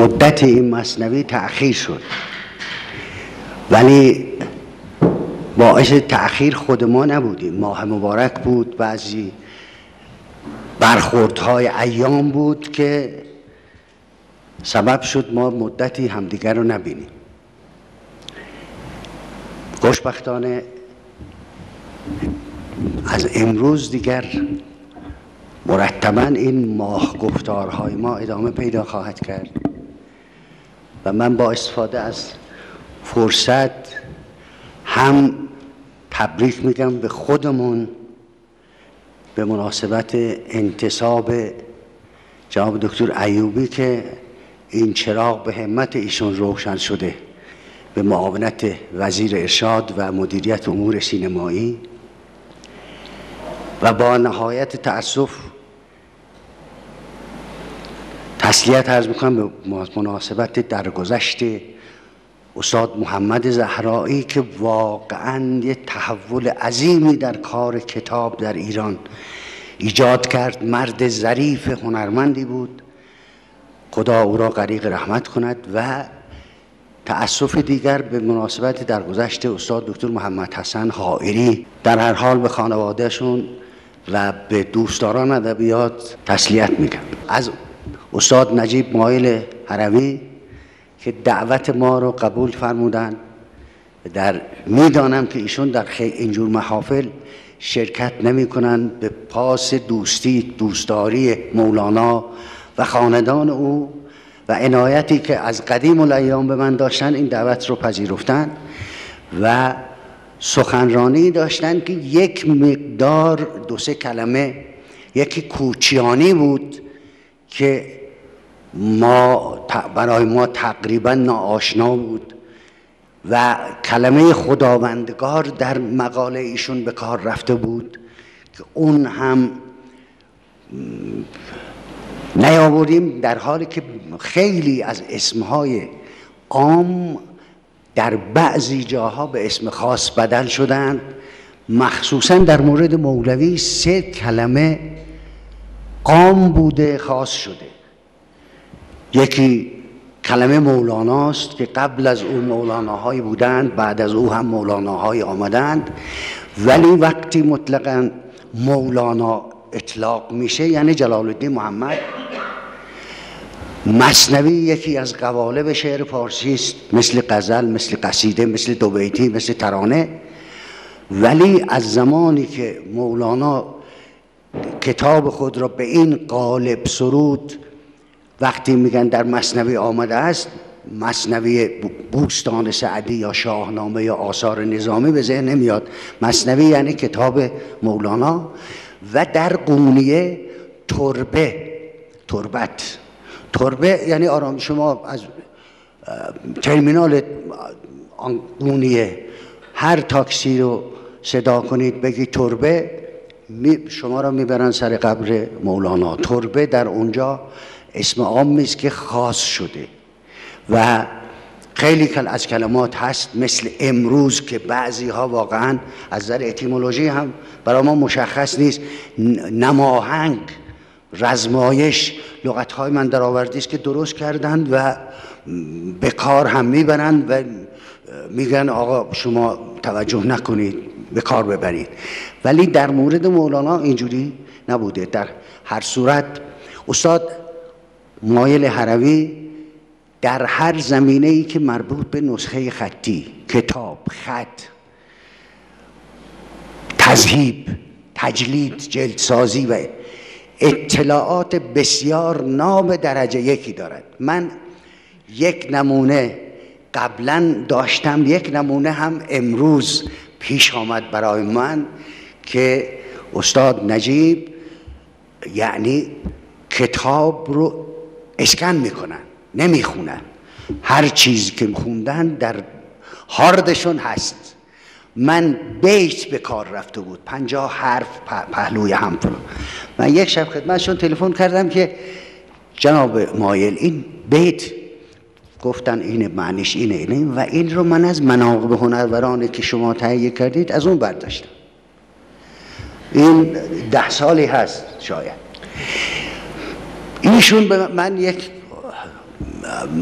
مدت این مثنوی تأخیر شد، ولی باعث تأخیر خود ما نبودیم. ماه مبارک بود، بعضی برخوردهای ایام بود که سبب شد ما مدتی همدیگر رو نبینیم. خوشبختانه از امروز دیگر مرتباً این ماه گفتارهای ما ادامه پیدا خواهد کرد و من با استفاده از فرصت هم تبریک میگم به خودمون به مناسبت انتصاب جناب دکتر ایوبی که این چراغ به همت ایشون روشن شده به معاونت وزیر ارشاد و مدیریت امور سینمایی، و با نهایت تأسف تسلیت عرض میکنم به مناسبت درگذشت استاد محمد زهرایی که واقعاً یه تحول عظیمی در کار کتاب در ایران ایجاد کرد. مرد ظریف هنرمندی بود، خدا او را غریق رحمت کند. و تأسف دیگر به مناسبت درگذشت استاد دکتر محمد حسن حائری. در هر حال به خانوادهشون و به دوستداران ادبیات تسلیت میگم. از استاد نجیب مایل هروی که دعوت ما رو قبول فرمودن، میدانم که ایشون در اینجور محافل شرکت نمی کنن، به پاس دوستداری مولانا و خاندان او و عنایتی که از قدیم الایام به من داشتن این دعوت رو پذیرفتن و سخنرانی داشتن که یک مقدار 2-3 کلمه، یکی کوچیانی بود که برای ما تقریبا ناآشنا بود و کلمه خداوندگار در مقاله ایشون به کار رفته بود که اون هم نیاوردیم، در حالی که خیلی از اسمهای عام در بعضی جاها به اسم خاص بدل شدند. مخصوصا در مورد مولوی 3 کلمه عام بوده خاص شده. یکی کلمه مولاناست که قبل از او مولاناهایی بودند، بعد از او هم مولاناهایی آمدند، ولی وقتی مطلقاً مولانا اطلاق میشه یعنی جلال الدین محمد. مثنوی یکی از قوالب شعر فارسی است، مثل غزل، مثل قصیده، مثل دوبیتی، مثل ترانه. ولی از زمانی که مولانا کتاب خود را به این قالب سرود، وقتی میگن در مثنوی آمده است، مثنوی بوستان سعدی یا شاهنامه یا آثار نظامی به ذهن نمیاد. مثنوی یعنی کتاب مولانا. و در قونیه تربه یعنی آرام. شما از ترمینال قونیه هر تاکسی رو صدا کنید بگی تربه، شما را میبرن سر قبر مولانا. تربه در اونجا اسم عامی است که خاص شده و خیلی از کلمات هست مثل امروز که بعضی ها واقعا از نظر اتیمولوژی هم برای ما مشخص نیست. نماهنگ، رزمایش، لغت های من در آوردی است که درست کردند و به کار هم میبرند و میگن آقا شما توجه نکنید، به کار ببرید. ولی در مورد مولانا اینجوری نبوده. در هر صورت استاد مایل هروی در هر زمینه‌ای که مربوط به نسخه خطی، کتاب، خط، تذهیب، تجلید، جلدسازی و اطلاعات بسیار ناب درجه 1 دارد. من یک نمونه قبلا داشتم، یک نمونه هم امروز پیش آمد برای من که استاد نجیب یعنی کتاب رو اسکن میکنن، نمیخونن. هر چیزی که خوندن در هاردشون هست. من بیت به کار رفته بود، 50 حرف پهلوی هم. من یک شب خدمتشون تلفن کردم که جناب مایل این بیت گفتن اینه، معنیش اینه و این رو من از مناقب هنرورانی که شما تهیه کردید از اون برداشتم. این 10 سالی هست شاید. ایشون به من یک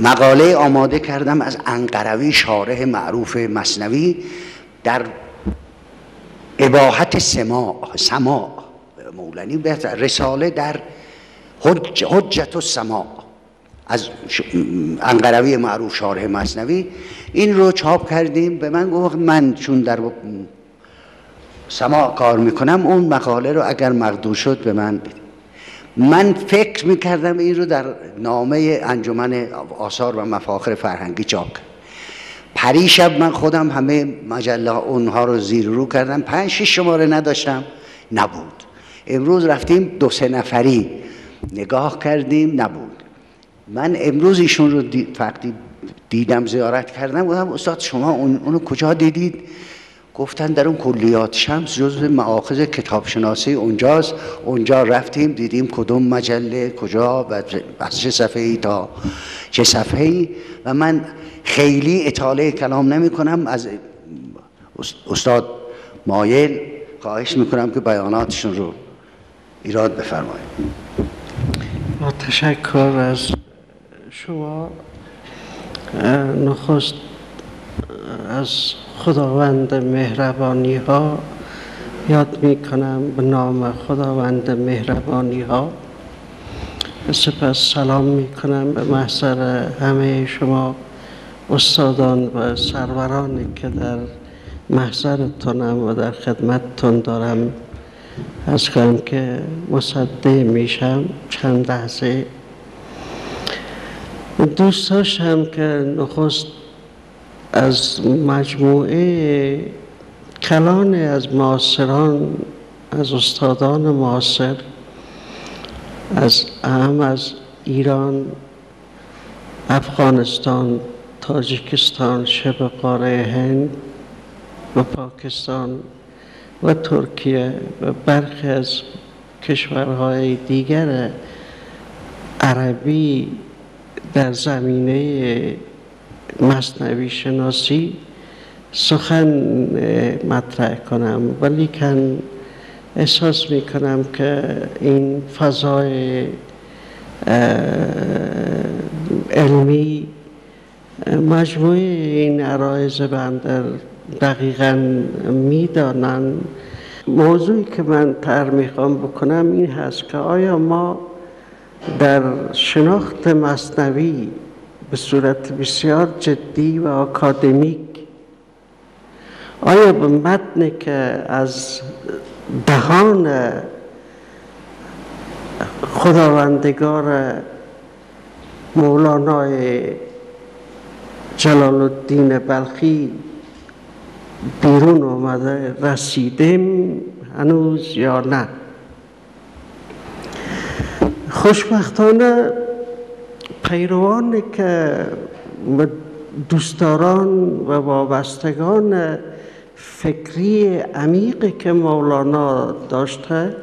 مقاله آماده کردم از انقروی شارح معروف مثنوی در اباحت سماع مولوی، رساله در حجت السماع از انقروی معروف شارح مثنوی. این رو چاپ کردیم. به من گفت من چون در سماع کار میکنم اون مقاله رو اگر مقدور شد به من بدید. من فکر میکردم این رو در نامه انجمن آثار و مفاخر فرهنگی چاپ کنم. پریشب من خودم همه مجله اونها رو زیر رو کردم، 5-6 شماره نداشتم، نبود. امروز رفتیم 2-3 نفری نگاه کردیم، نبود. من امروز ایشون رو فقط دیدم، زیارت کردم، گفتم استاد شما اونو کجا دیدید؟ گفتن در اون کلیات شمس جزو مآخذ کتابشناسی اونجاست. اونجا رفتیم دیدیم کدوم مجله کجا و از چه صفحه‌ای تا چه صفحه‌ای. و من خیلی اطاله کلام نمی کنم، از استاد مایل خواهش میکنم که بیاناتشون رو ایراد بفرمایید. با تشکر از شما. نخست از خداوند مهربانی ها یاد می کنم به نام خداوند مهربانی ها. سپس سلام می کنم به محضر همه شما استادان و سرورانی که در محضرتونم و در خدمتتون دارم. از کنم که مصدع میشم چند لحظه. دوست داشتم که نخست از مجموعه کلان از معاصران، از استادان معاصر، از ایران، افغانستان، تاجیکستان، شبه قاره هند و پاکستان و ترکیه و برخی از کشورهای دیگر عربی در زمینه مثنوی شناسی سخن مطرح کنم، ولیکن احساس می کنم که این فضای علمی مجموعه این عرایض بنده دقیقاً می دانن. موضوعی که من طرح میخوام بکنم این هست که آیا ما در شناخت مثنوی به صورت بسیار جدی و آکادمیک آیا به متنی که از دهان خداوندگار مولانای جلال الدین بلخی بیرون آمده رسیدیم هنوز یا نه؟ خوشبختانه پیروانی که دوستداران و وابستگان فکری عمیقی که مولانا داشته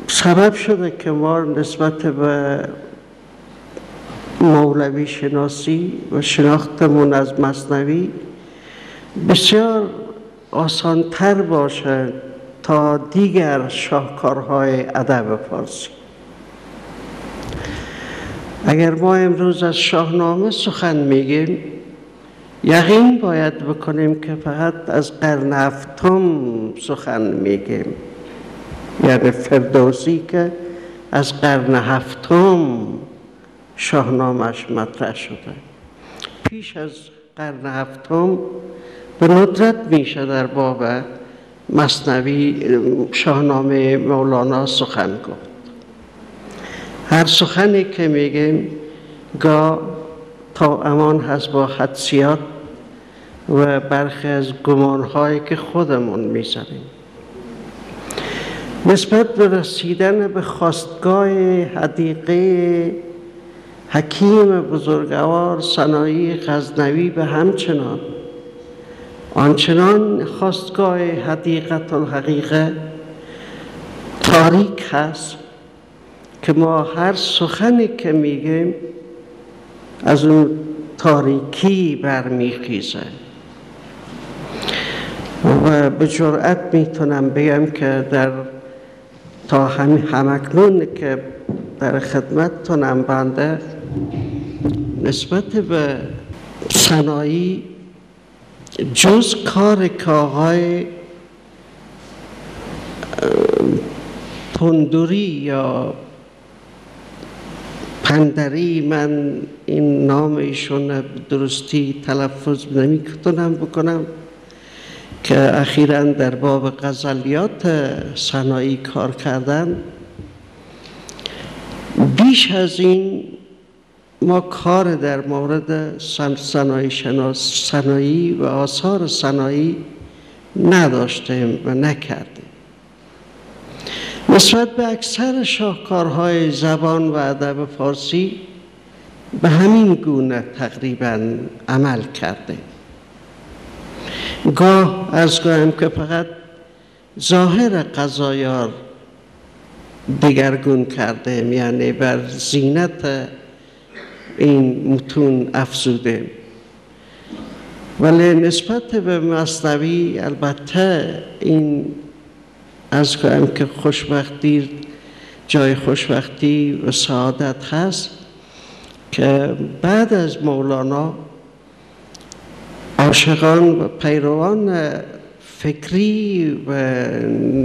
سبب شده که ما نسبت به مولوی شناسی و شناختمون از مثنوی بسیار آسانتر باشه تا دیگر شاهکارهای ادب فارسی. اگر ما امروز از شاهنامه سخن میگیم یقین باید بکنیم که فقط از قرن هفتم سخن میگیم، یعنی فردوسی که از قرن هفتم شاهنامه‌اش مطرح شده. پیش از قرن هفتم به ندرت میشه در باب مثنوی شاهنامه مولانا سخن گفت. هر سخنی که میگیم گاه تا امان هست با حدسیات و برخی از گمانهایی که خودمون میزنیم. نسبت به رسیدن به خواستگاه حدیقه حکیم بزرگوار سنایی غزنوی به همچنان آنچنان خواستگاه حدیقت الحقیقه تاریک هست که ما هر سخنی که میگیم از اون تاریکی برمیخیزه و به جرئت میتونم بگم که در تا همکنون که در خدمتتونم بنده نسبت به صنایع جز کار که آقای پندوری یا پندری، من این نام ایشون درستی تلفظ نمی‌تونم بکنم، که اخیراً در باب غزلیات صنایع کار کردن، بیش از این ما کار در مورد صنایع و آثار صنایع نداشتیم و نکردیم. نسبت به اکثر شاهکارهای زبان و ادب فارسی به همین گونه تقریباً عمل کرده. گاه از گاهم که فقط ظاهر قضایا دگرگون کرده، یعنی بر زینت این متون افزوده، ولی نسبت به مثنوی البته این از گاهم که خوشبختی جای خوشبختی و سعادت هست که بعد از مولانا عاشقان و پیروان فکری و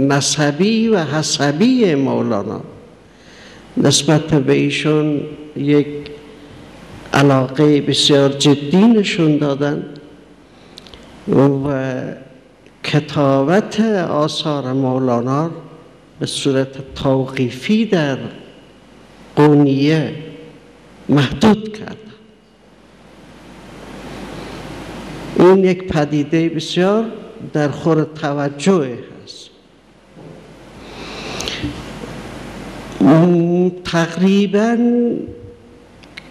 نسبی و حسبی مولانا نسبت به ایشون یک علاقه بسیار جدی نشون دادن و کتابت آثار مولانا به صورت توقیفی در قونیه محدود کردن. این یک پدیده بسیار در خور توجه هست. تقریباً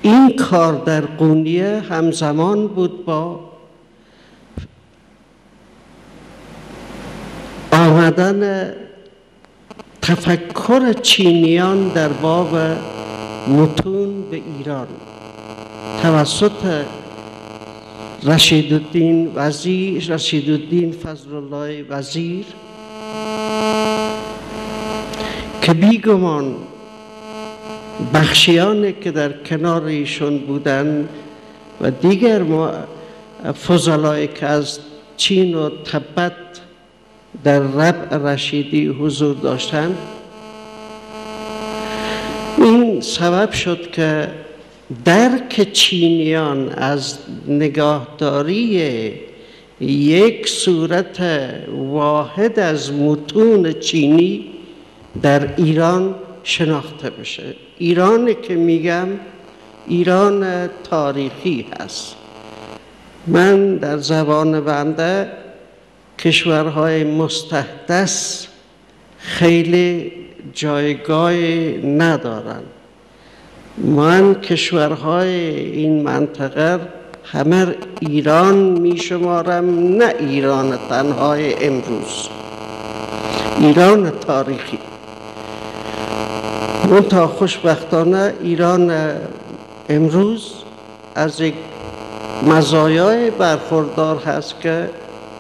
این کار در قونیه همزمان بود با آمدن تفکر چینیان در باب متون به ایران توسط رشیدالدین فضلالله وزیر، که بیگمان بخشیانی که در کنار ایشون بودند و دیگر فضلایی که از چین و تبت در ربع رشیدی حضور داشتند، این سبب شد که درک چینیان از نگاهداری یک صورت واحد از متون چینی در ایران شناخته بشه. ایرانی که میگم ایران تاریخی هست. من در زبان بنده کشورهای مستحدث خیلی جایگاه ندارند. من کشورهای این منطقه همه ایران می شمارم، نه ایران تنهای امروز، ایران تاریخی. منتها خوشبختانه ایران امروز از یک مزایای برخوردار هست که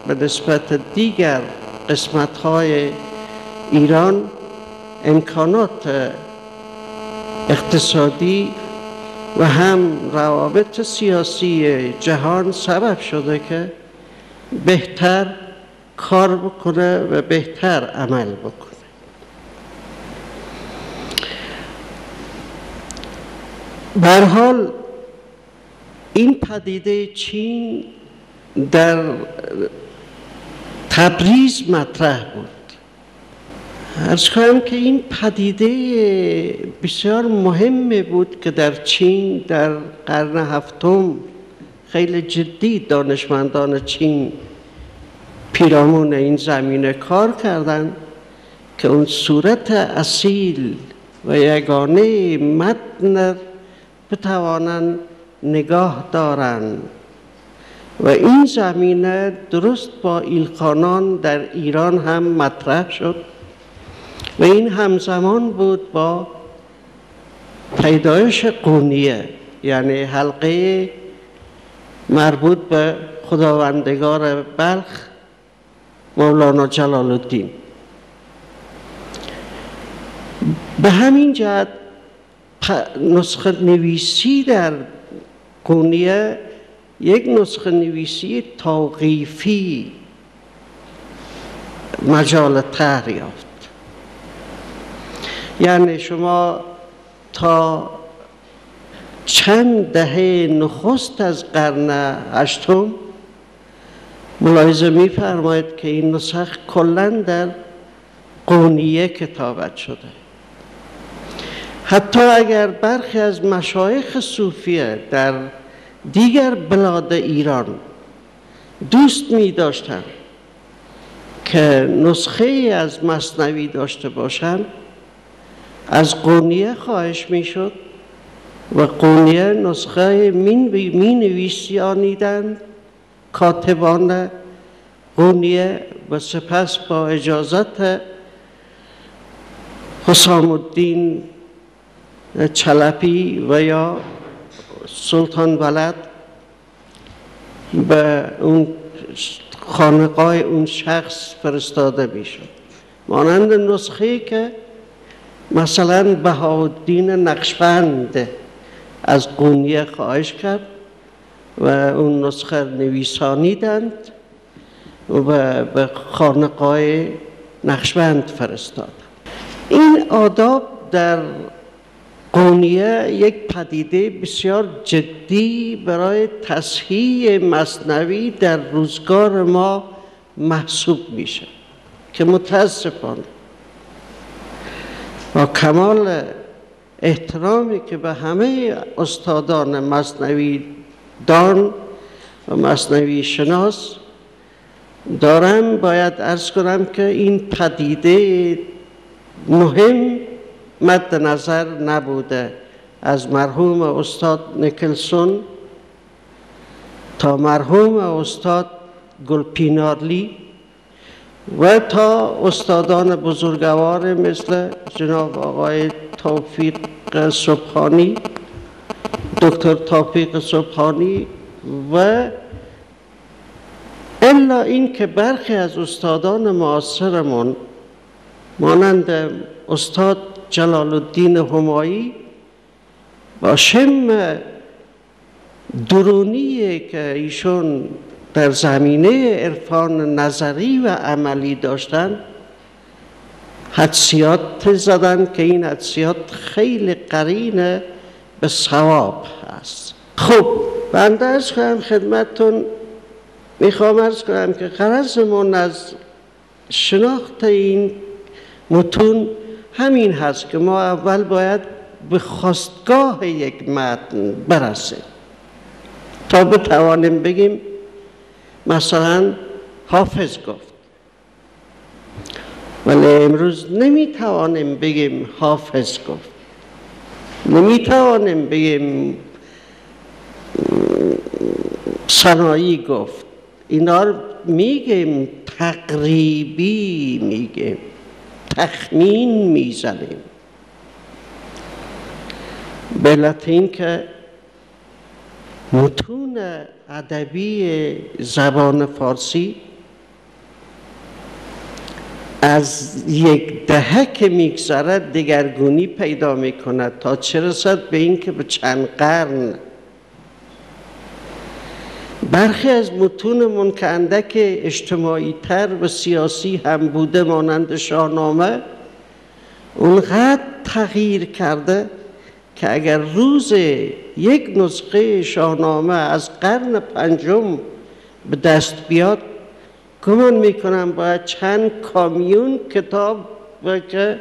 به نسبت دیگر قسمت‌های ایران امکانات اقتصادی و هم روابط سیاسی جهان سبب شده که بهتر کار بکنه و بهتر عمل بکنه. به هر حال این پدیده چین در تبریز مطرح بود. عرض کنم که این پدیده بسیار مهمه بود که در چین در قرن هفتم خیلی جدی دانشمندان چین پیرامون این زمینه کار کردند که اون صورت اصیل و یگانه متن بتوانند نگاه دارند و این زمینه درست با ایلخانان در ایران هم مطرح شد و این همزمان بود با پیدایش قونیه، یعنی حلقه مربوط به خداوندگار بلخ مولانا جلال الدین. به همین جهت نسخه نویسی در قونیه یک نسخه نویسی توقیفی مجال طرح یافت. یعنی شما تا چند دهه نخست از قرن هشتم ملاحظه می‌فرمایید که این نسخ کلاً در قونیه کتابت شده. حتی اگر برخی از مشایخ صوفیه در دیگر بلاد ایران دوست می داشتند که نسخه از مثنوی داشته باشند، از قونیه خواهش می شد و قونیه نسخه می نویسیانیدند کاتبان قونیه و سپس با اجازت حسام الدین چلپی و یا سلطان ولد به اون خانقاه اون شخص فرستاده میشد. مانند نسخه‌ای که مثلا بهاءالدین نقشبند از قونیه خواهش کرد و اون نسخه نویسانیدند و به خانقاه نقشبند فرستاد. این آداب در قونیه یک پدیده بسیار جدی برای تصحیح مثنوی در روزگار ما محسوب میشه که متاسفانه با کمال احترامی که به همه استادان مثنوی دان و مثنوی شناس دارم باید عرض کنم که این پدیده مهم مد نظر نبوده. از مرحوم استاد نیکلسون تا مرحوم استاد گلپینارلی و تا استادان بزرگوار مثل جناب آقای توفیق سبحانی، دکتر توفیق سبحانی و الا این که برخی از استادان معاصرمون مانند استاد جلال الدین همایی با شم درونی که ایشون در زمینه عرفان نظری و عملی داشتن حدسیات زدن که این حدسیات خیلی قرین به صواب هست. خب بنده عرض کنم خدمتتون، میخوام عرض کنم که غرضمون از شناخت این متون همین هست که ما اول باید به خواستگاه یک متن برسیم تا بتوانیم بگیم مثلا حافظ گفت، ولی امروز نمیتوانیم بگیم حافظ گفت، نمیتوانیم بگیم سنایی گفت. اینا رو میگیم تقریبی، میگیم تخمین میزنیم، به علت این که متون ادبی زبان فارسی از یک دهه که میگذرد دگرگونی پیدا میکند تا چه رسد به این که به چند قرن. برخی از متونمون که اندک اجتماعی تر و سیاسی هم بوده مانند شاهنامه اونقدر تغییر کرده که اگر روز یک نسخه شاهنامه از قرن پنجم به دست بیاد گمان میکنم باید چند کامیون کتاب که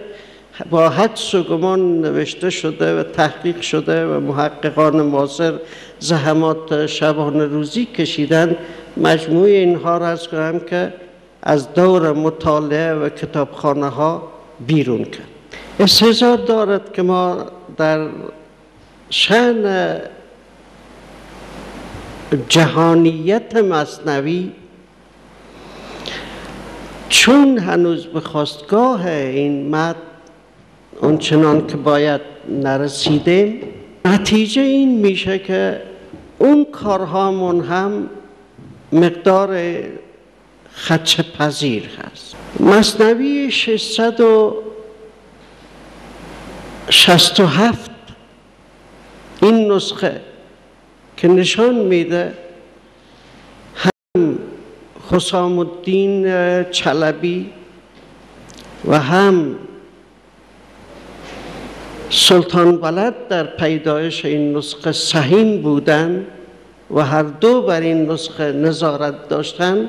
با حدس و گمان نوشته شده و تحقیق شده و محققان معاصر زحمات شبانه روزی کشیدن، مجموع اینها را عرض کنم که از دور مطالعه و کتابخانه ها بیرون کرد. استعداد دارد که ما در شأن جهانیت مثنوی چون هنوز به خواستگاه این متن اونچنان که باید نرسیدیم، نتیجه این میشه که اون کارهامون هم مقدار خدشه‌پذیر هست. مثنوی 600 67 این نسخه که نشان میده هم حسام الدین چلبی و هم سلطان ولد در پیدایش این نسخه سهیم بودند و هر دو بر این نسخه نظارت داشتند.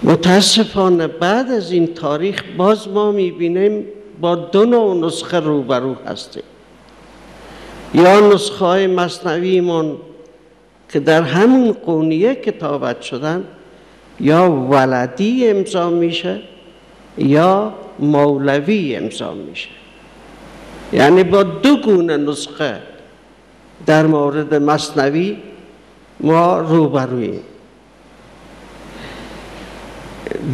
متاسفانه بعد از این تاریخ باز ما میبینیم با دو نوع نسخه روبرو هستیم. یا نسخه های مثنویمون که در همون قونیه کتابت شدن یا ولدی امضا میشه یا مولوی امضا میشه، یعنی با دو گونه نسخه در مورد مثنوی ما روبرویم.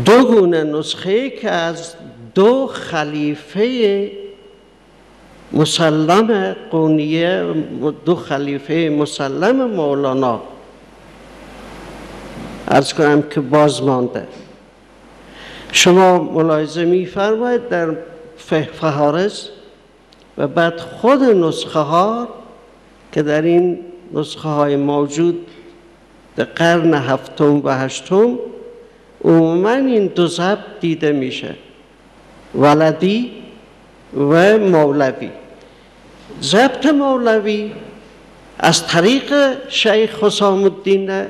دو گونه نسخه که از دو خلیفه مسلم قونیه، دو خلیفه مسلم مولانا عرض کنم که باز مانده. شما ملاحظه می‌فرمایید در فهارس و بعد خود نسخه ها که در این نسخه های موجود در قرن هفتم و هشتم عموما این دو ضبط دیده میشه، ولدی و مولوی. ضبط مولوی از طریق شیخ حسام الدین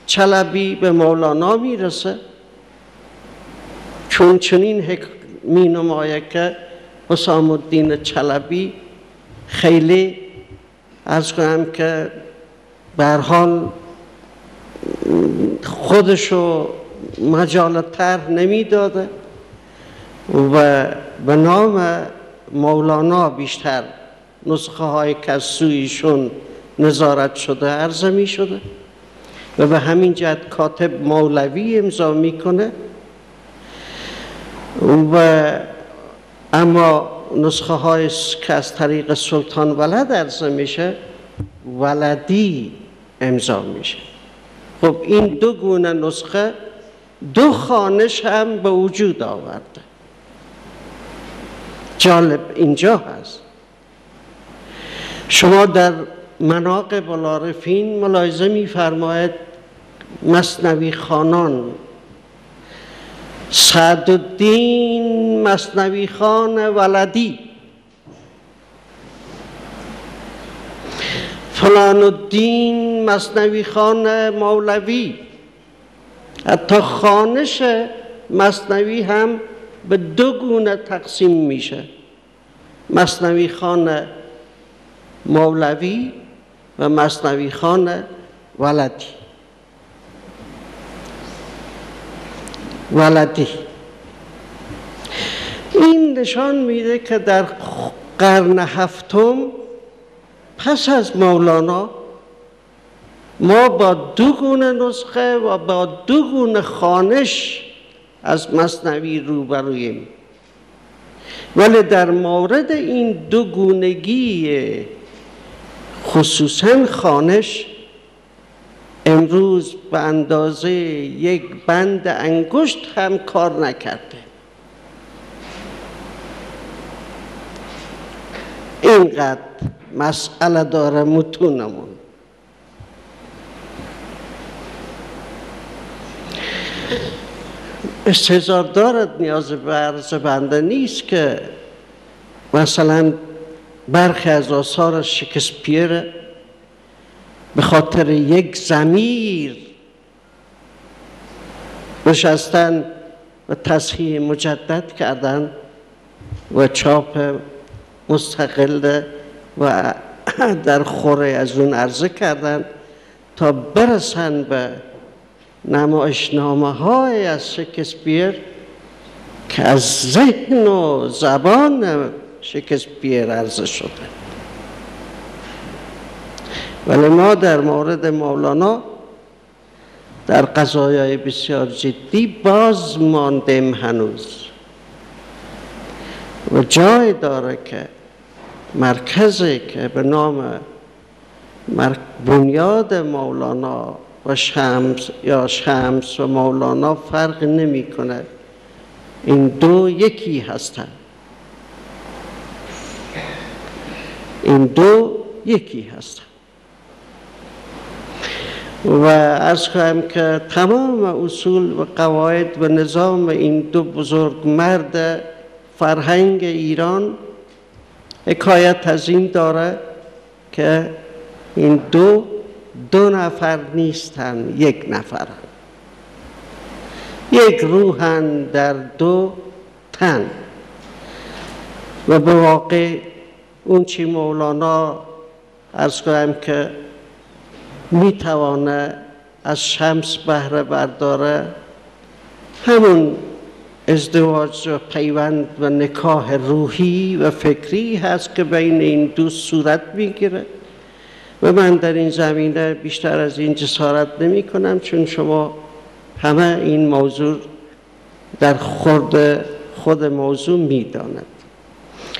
چلبی به مولانا میرسه، چون چنین می نماید که حسام الدین چلبی خیلی عرض کنم که به هر حال خودشو مجال طرح نمیداده و به نام مولانا بیشتر نسخه های که از سویشون نظارت شده عرضه می شده و به همین جهت کاتب مولوی امضا میکنه. و اما نسخه های که از طریق سلطان ولد عرضه میشه ولدی امضا میشه. خب این دو گونه نسخه دو خوانش هم به وجود آورده. جالب اینجا هست شما در مناقب العارفین ملاحظه می‌فرمایید مثنوی خانان سعدالدین مثنوی خان ولدی، فلان الدین مثنوی خان مولوی. حتی خوانش مثنوی هم به دو گونه تقسیم میشه، مثنوی خان مولوی و مثنوی خان ولدی. این نشان میده که در قرن هفتم پس از مولانا ما با دو گونه نسخه و با دو گونه خوانش از مثنوی روبرویم، ولی در مورد این دو گونگی خصوصاً خوانش امروز به اندازه یک بند انگشت هم کار نکرده. اینقدر مسئله داره متونمون. استحضار دارد، نیاز به عرض بنده نیست که مثلا برخی از آثار شکسپیر به خاطر یک ضمیر نشستن و تصحیح مجدد کردن و چاپ مستقل و در خوره از اون عرضه کردن تا برسن به نمایشنامه های از شکسپیر که از ذهن و زبان شکسپیر عرضه شده. ولی ما در مورد مولانا در قضایای بسیار جدی باز ماندیم هنوز و جای داره که مرکزی که به نام بنیاد مولانا و شمس یا شمس و مولانا فرق نمی کنه، این دو یکی هستند. این دو یکی هستند و عرض کنم که تمام اصول و قواعد و نظام این دو بزرگ مرد فرهنگ ایران حکایت از این داره که این دو نفر نیستند، یک نفرند، یک روحند در دو تن. و به واقع اون چی مولانا عرض کنم که میتوانه از شمس بهره برداره، همون ازدواج و پیوند و نکاح روحی و فکری هست که بین این دو صورت میگیره. و من در این زمینه بیشتر از این جسارت نمی کنم، چون شما همه این موضوع در خود موضوع میداند.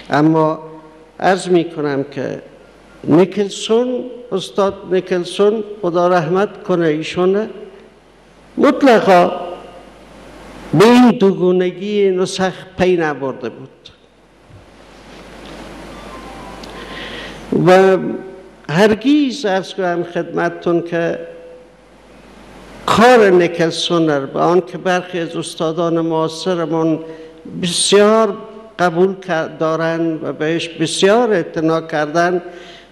اما عرض می کنم که نیکلسون، استاد نیکلسون خدا رحمت کنه ایشونه، مطلقا به این دوگونگی نسخ پی نبرده بود و هرگیز عرض کنم خدمتتون که کار نیکلسون به آن که برخی از استادان معاصرمان بسیار قبول دارند و بهش بسیار اعتنا کردند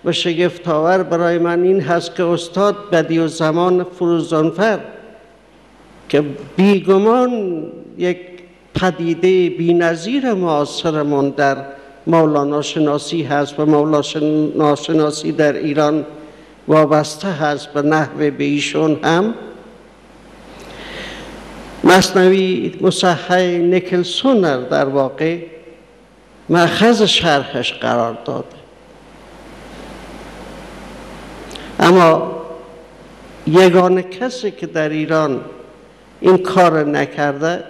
و شگفت‌آور برای من این هست که استاد بدیعالزمان فروزانفر که بیگمان یک پدیده بی‌نظیر معاصرمان در مولانا شناسی هست و مولانا شناسی در ایران وابسته هست به نحو به ایشون هم، مثنوی مصحح نیکلسون در واقع مأخذ شرحش قرار داده. اما یگانه کسی که در ایران این کار نکرده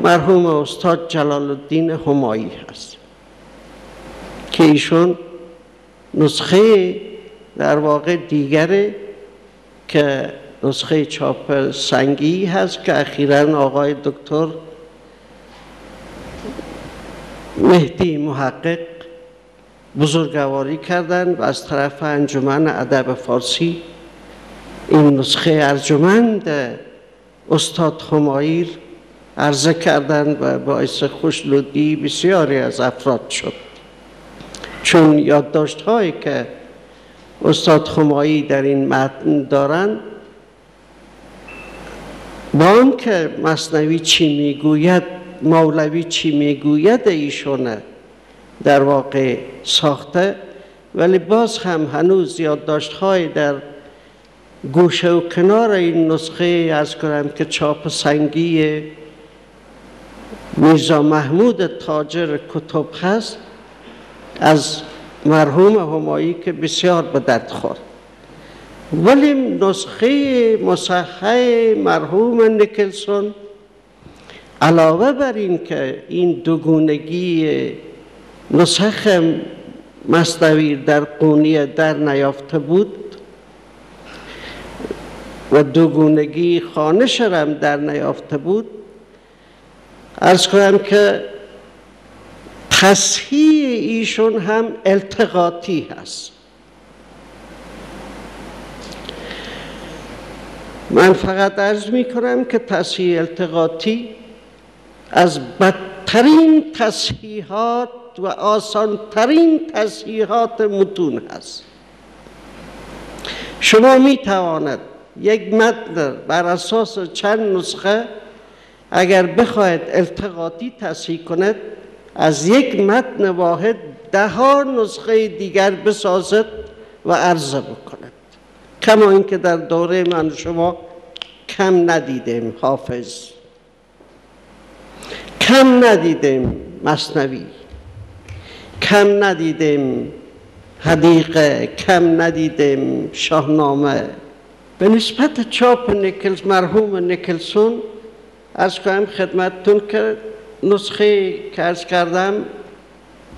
مرحوم استاد جلال الدین همایی هست که ایشون نسخه در واقع دیگره که نسخه چاپ سنگی هست که اخیراً آقای دکتر مهدی محقق بزرگواری کردند و از طرف انجمن ادب فارسی این نسخه ارجمند استاد همایی عرضه کردند و باعث خوشنودی بسیاری از افراد شد، چون یادداشت‌هایی که استاد همایی در این متن دارند با آنکه مثنوی چی میگوید، مولوی چی میگوید ایشونه در واقع ساخته، ولی باز هم هنوز یادداشت‌های در گوشه و کنار این نسخه از کنم که چاپ سنگی میرزا محمود تاجر کتب هست از مرحوم همایی که بسیار به درد خورد. ولی نسخه مصحح مرحوم نیکلسون علاوه بر این که این دوگونگی نسخ مثنوی در قونیه در نیافته بود و دوگونگی خوانش هم در نیافته بود، عرض کنم که تصحیح ایشون هم التقاطی هست. من فقط عرض می کنم که تصحیح التقاطی از بدترین تصحیحات و آسانترین تصحیحات متون هست. شما می تواند یک متن بر اساس چند نسخه اگر بخواید التقاطی تصحیح کنید از یک متن واحد 10 نسخه دیگر بسازد و عرضه بکند، کما اینکه در دوره من شما کم ندیدیم حافظ، کم ندیدیم مثنوی، کم ندیدیم حدیقه، کم ندیدیم شاهنامه. به نسبت چاپ مرحوم نیکلسون از کنم خدمتتون که نسخه که عرض کردم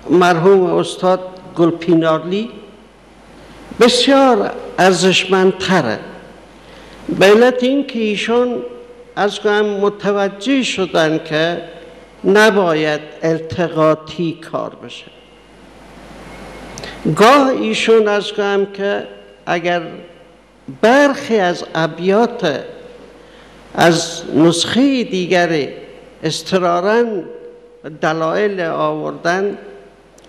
مرحوم استاد گلپینارلی بسیار ارزشمندتره، به علت این که ایشون از کنم متوجه شدن که نباید التقاطی کار بشه. گاه ایشون از کنم که اگر برخی از ابیات از نسخه دیگر اضطراراً دلایل آوردن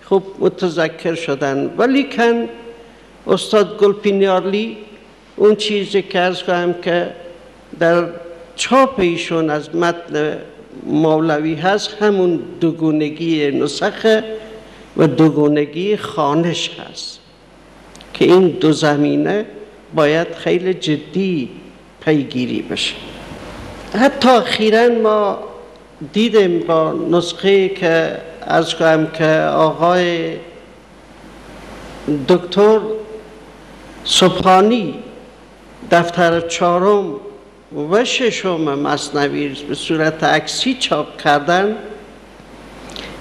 خوب متذکر شدن، ولیکن استاد گلپینیارلی اون چیزی که ارز کنم که در چاپ ایشون از متن مولوی هست همون دوگونگی نسخه و دوگونگی خوانش هست که این دو زمینه باید خیلی جدی پیگیری بشه. حتی اخیراً ما دیدیم با نسخه که ارز کنم که آقای دکتر سبحانی دفتر 4 و 6 مثنوی به صورت عکسی چاپ کردن،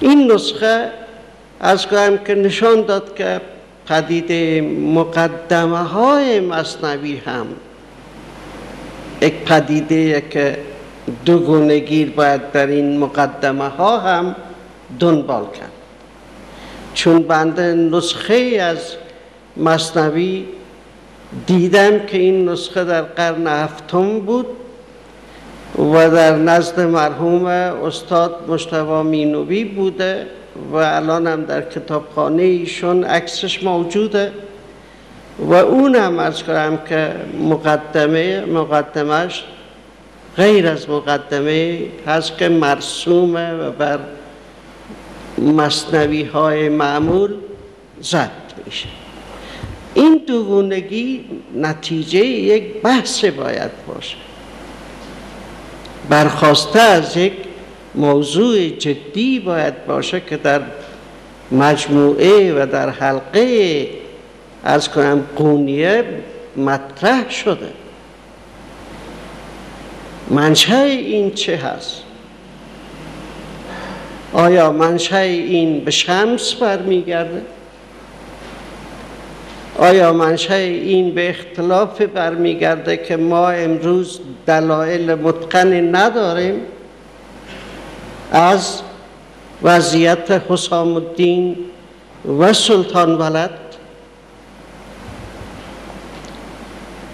این نسخه ارز کنم که نشان داد که پدیده مقدمه های مثنوی هم یک پدیده که دوگونگی باید در این مقدمه ها هم دنبال کرد. چون بنده نسخه از مثنوی دیدم که این نسخه در قرن 7 بود و در نزد مرحوم استاد مجتبی مینوی بوده و الان هم در کتابخانه ایشون عکسش موجوده و اونم ارز کنم که مقدمش غیر از مقدمه هست که مرسومه و بر مثنوی های معمول ضبط میشه. این دوگونگی نتیجه یک بحث باید باشه، برخواسته از یک موضوع جدی باید باشه که در مجموعه و در حلقه ارز کنم قونیه مطرح شده. منشأ این چه هست؟ آیا منشأ این به شمس برمیگرده؟ آیا منشأ این به اختلاف برمیگرده که ما امروز دلایل متقنی نداریم از وضعیت حسام الدین و سلطان ولد؟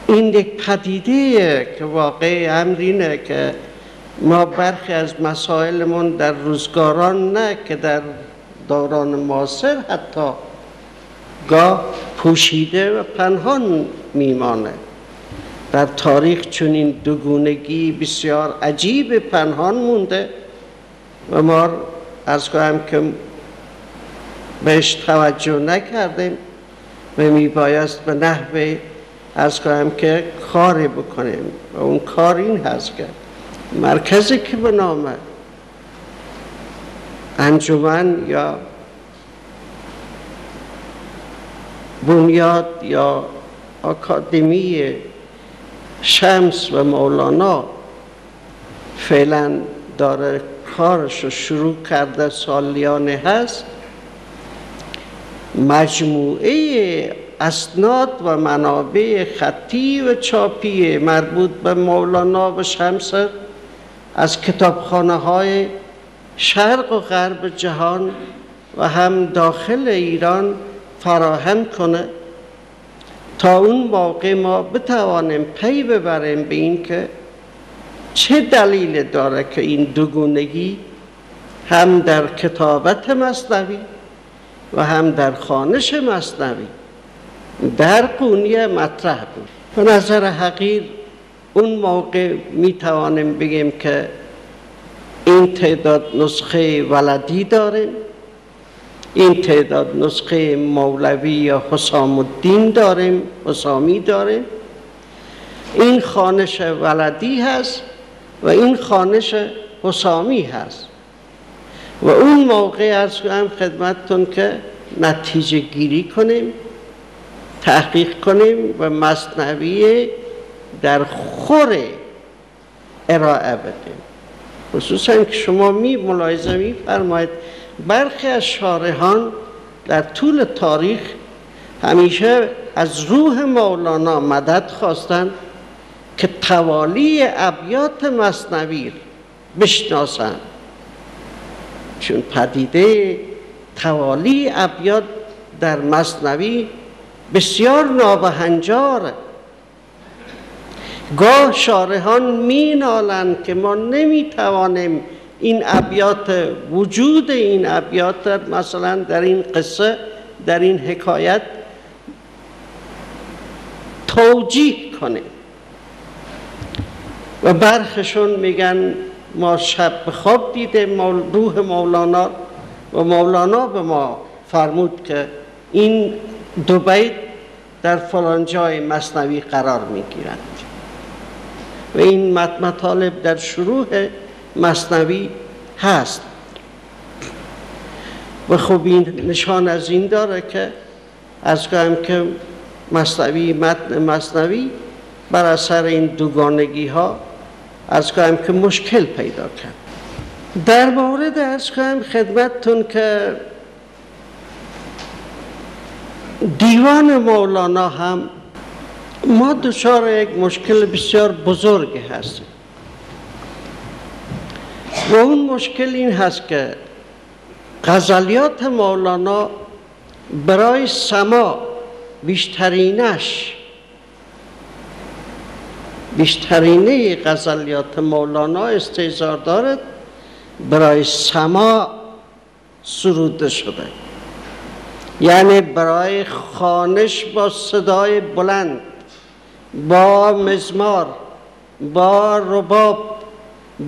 این یک پدیده که واقع امر اینه که ما برخی از مسائلمون در روزگاران نه که در دوران معاصر حتی گاه پوشیده و پنهان میمانه. در تاریخ چنین دوگونگی بسیار عجیب پنهان مونده و ما عرض کنم که بهش توجه نکردیم و میبایست به نحوه عرض کنم که کاری بکنیم و اون کار این هست که مرکزی که به نام انجمن یا بنیاد یا آکادمی شمس و مولانا فعلا داره کارش رو شروع کرده، سالیانه هست، مجموعه اسناد و منابع خطی و چاپی مربوط به مولانا و شمس از کتابخانه های شرق و غرب جهان و هم داخل ایران فراهم کنه تا اون موقع ما بتوانیم پی ببریم به این که چه دلیل داره که این دوگونگی هم در کتابت مثنوی و هم در خوانش مثنوی در قونیه مطرح بود. به نظر حقیر اون موقع می توانیم بگیم که این تعداد نسخه ولدی داریم، این تعداد نسخه مولوی یا حسام الدین داریم، حسامی داریم، این خوانش ولدی هست و این خوانش حسامی هست و اون موقع عرض کنم خدمتتون که نتیجه گیری کنیم، تحقیق کنیم و مثنوی در خور ارائه بدیم. خصوصا که شما ملاحظه می‌فرمایید برخی از شارحان در طول تاریخ همیشه از روح مولانا مدد خواستند که توالی ابیات مثنوی بشناسند چون پدیده توالی ابیات در مثنوی بسیار نابهنجاره. گاه شارحان می نالند که ما نمی توانیم این ابیات، وجود این ابیات مثلا در این قصه، در این حکایت توجیه کنیم و برخشون میگن ما شب به خواب دیده روح مولانا و مولانا به ما فرمود که این دو بیت در فلان جای مثنوی قرار میگیرند و این مطالب در شروع مثنوی هست و خب این نشان از این داره که از گاهم که متن مثنوی بر اثر این دوگانگی ها از گاهم که مشکل پیدا کرد. در مورد از گاهم خدمتتون که دیوان مولانا هم ما دچار یک مشکل بسیار بزرگی هستیم و اون مشکل این هست که غزلیات مولانا برای سماع بیشترینه غزلیات مولانا استحضار دارد برای سماع سروده شده، یعنی برای خوانش با صدای بلند، با مزمار، با رباب،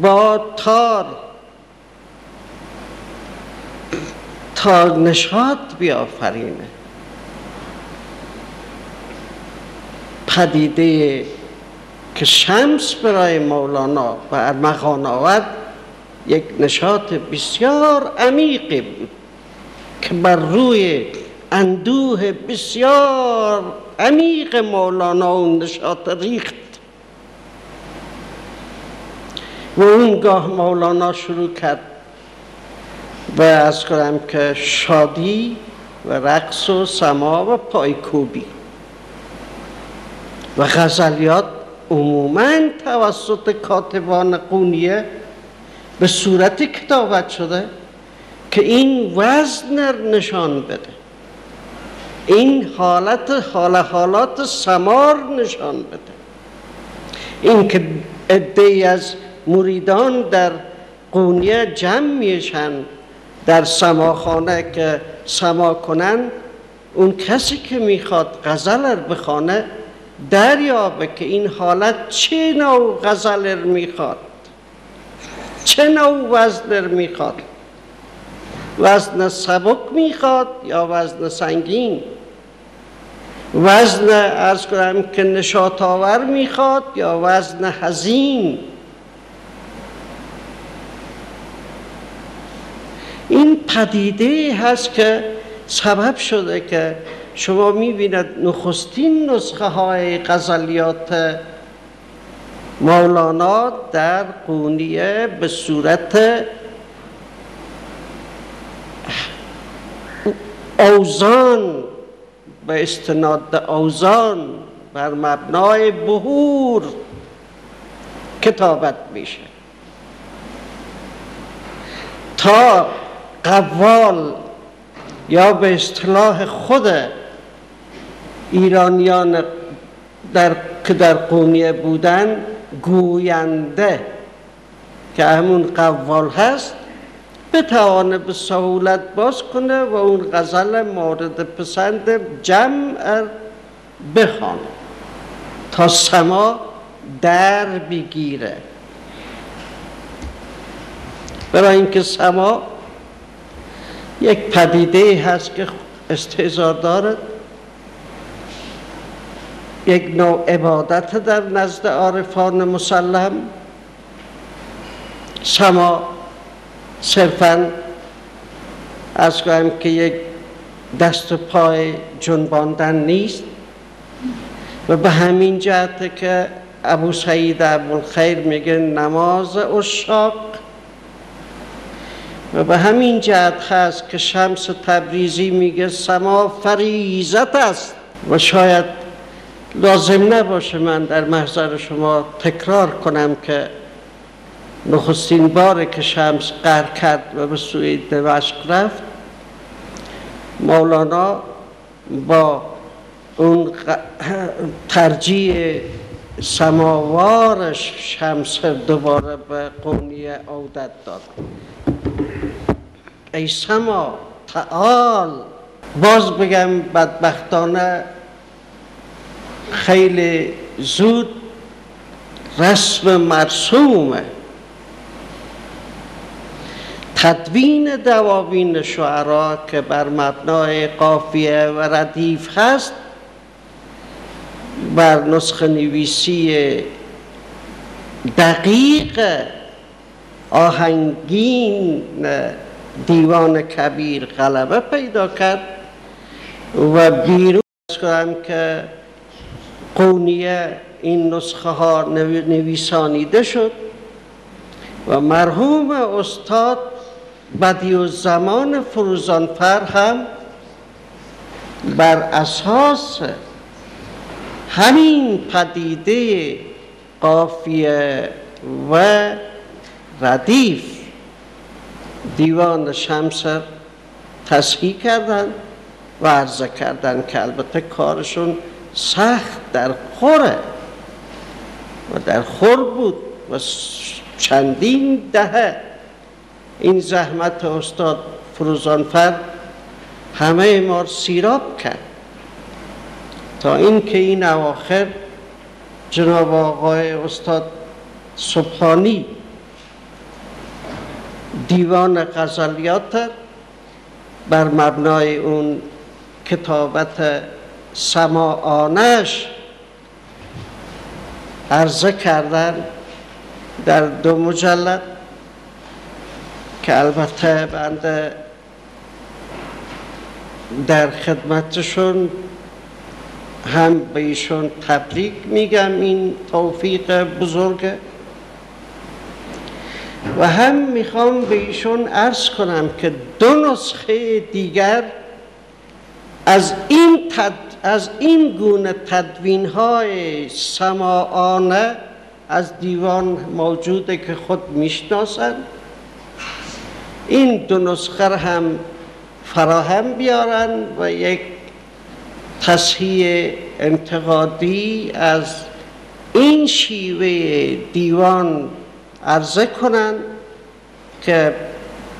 با تار، تا نشاط بیافرینه. پدیده که شمس برای مولانا و ارمغان آورد یک نشاط بسیار عمیقی بود که بر روی اندوه بسیار عمیق مولانا اون نشاط ریخت و اونگاه مولانا شروع کرد و از کنم که شادی و رقص و سماع و پایکوبی و غزلیات عموماً توسط کاتبان قونیه به صورت کتابت شده که این وزن نشان بده، این حالات سمار نشان بده. این که عده‌ای از مریدان در قونیه جمع میشن در سماخانه که سما کنن، اون کسی که میخواد غزل بخوانه دریابه که این حالت چه نوع غزل میخواد، چه نوع وزن میخواد، وزن سبک میخواد یا وزن سنگین، وزن عرض کنم که نشاط آور میخواد یا وزن حزین. این پدیده هست که سبب شده که شما میبیند نخستین نسخه های غزلیات مولانا در قونیه به صورت اوزان، به استناد اوزان بر مبنای بهور کتابت میشه تا قوال یا به اصطلاح خود ایرانیان که در قونیه بودن گوینده که همون قوال هست بتوانه به سهولت باز کنه و اون غزل مورد پسند جمع بخوانه تا سما در بگیره. برای اینکه سما یک پدیده هست که استحضار دارد، یک نوع عبادت در نزد عارفان مسلم. سما صرفاً از گویم که یک دست و پای جنباندن نیست و به همین جهت که ابو سعید ابوالخیر میگه نماز عشاق و به همین جهت هست که شمس تبریزی میگه سما فریضت است و شاید لازم نباشه من در محضر شما تکرار کنم که نخستین بار که شمس قهر کرد و به سوی دمشق رفت، مولانا با اون ترجیح سماوارش شمس دوباره به قونیه عودت داد. ای سما تعال. باز بگم بدبختانه خیلی زود رسم مرسومه تدوین دواوین شعرا که بر مبنای قافیه و ردیف هست بر نسخه نویسی دقیق آهنگین دیوان کبیر غلبه پیدا کرد و بیرون کنم که قونیه این نسخه ها نویسانیده شد و مرحوم استاد بدیعالزمان فروزانفر هم بر اساس همین پدیده قافیه و ردیف دیوان شمس تصحیح کردن و عرضه کردن که البته کارشون سخت در خوره و در خور بود و چندین دهه این زحمت استاد فروزانفر همه ما سیراب کرد تا اینکه این اواخر جناب آقای استاد سبحانی دیوان غزلیات بر مبنای اون کتابت سماعانش عرضه کردن در 2 مجلد که البته بنده در خدمتشون هم به ایشون تبریک میگم این توفیق بزرگه و هم میخوام به ایشون عرض کنم که 2 نسخه دیگر از این گونه تدوین های سماعانه از دیوان موجوده که خود میشناسند. این 2 نسخه هم فراهم بیارن و یک تصحیح انتقادی از این شیوه دیوان عرضه کنند که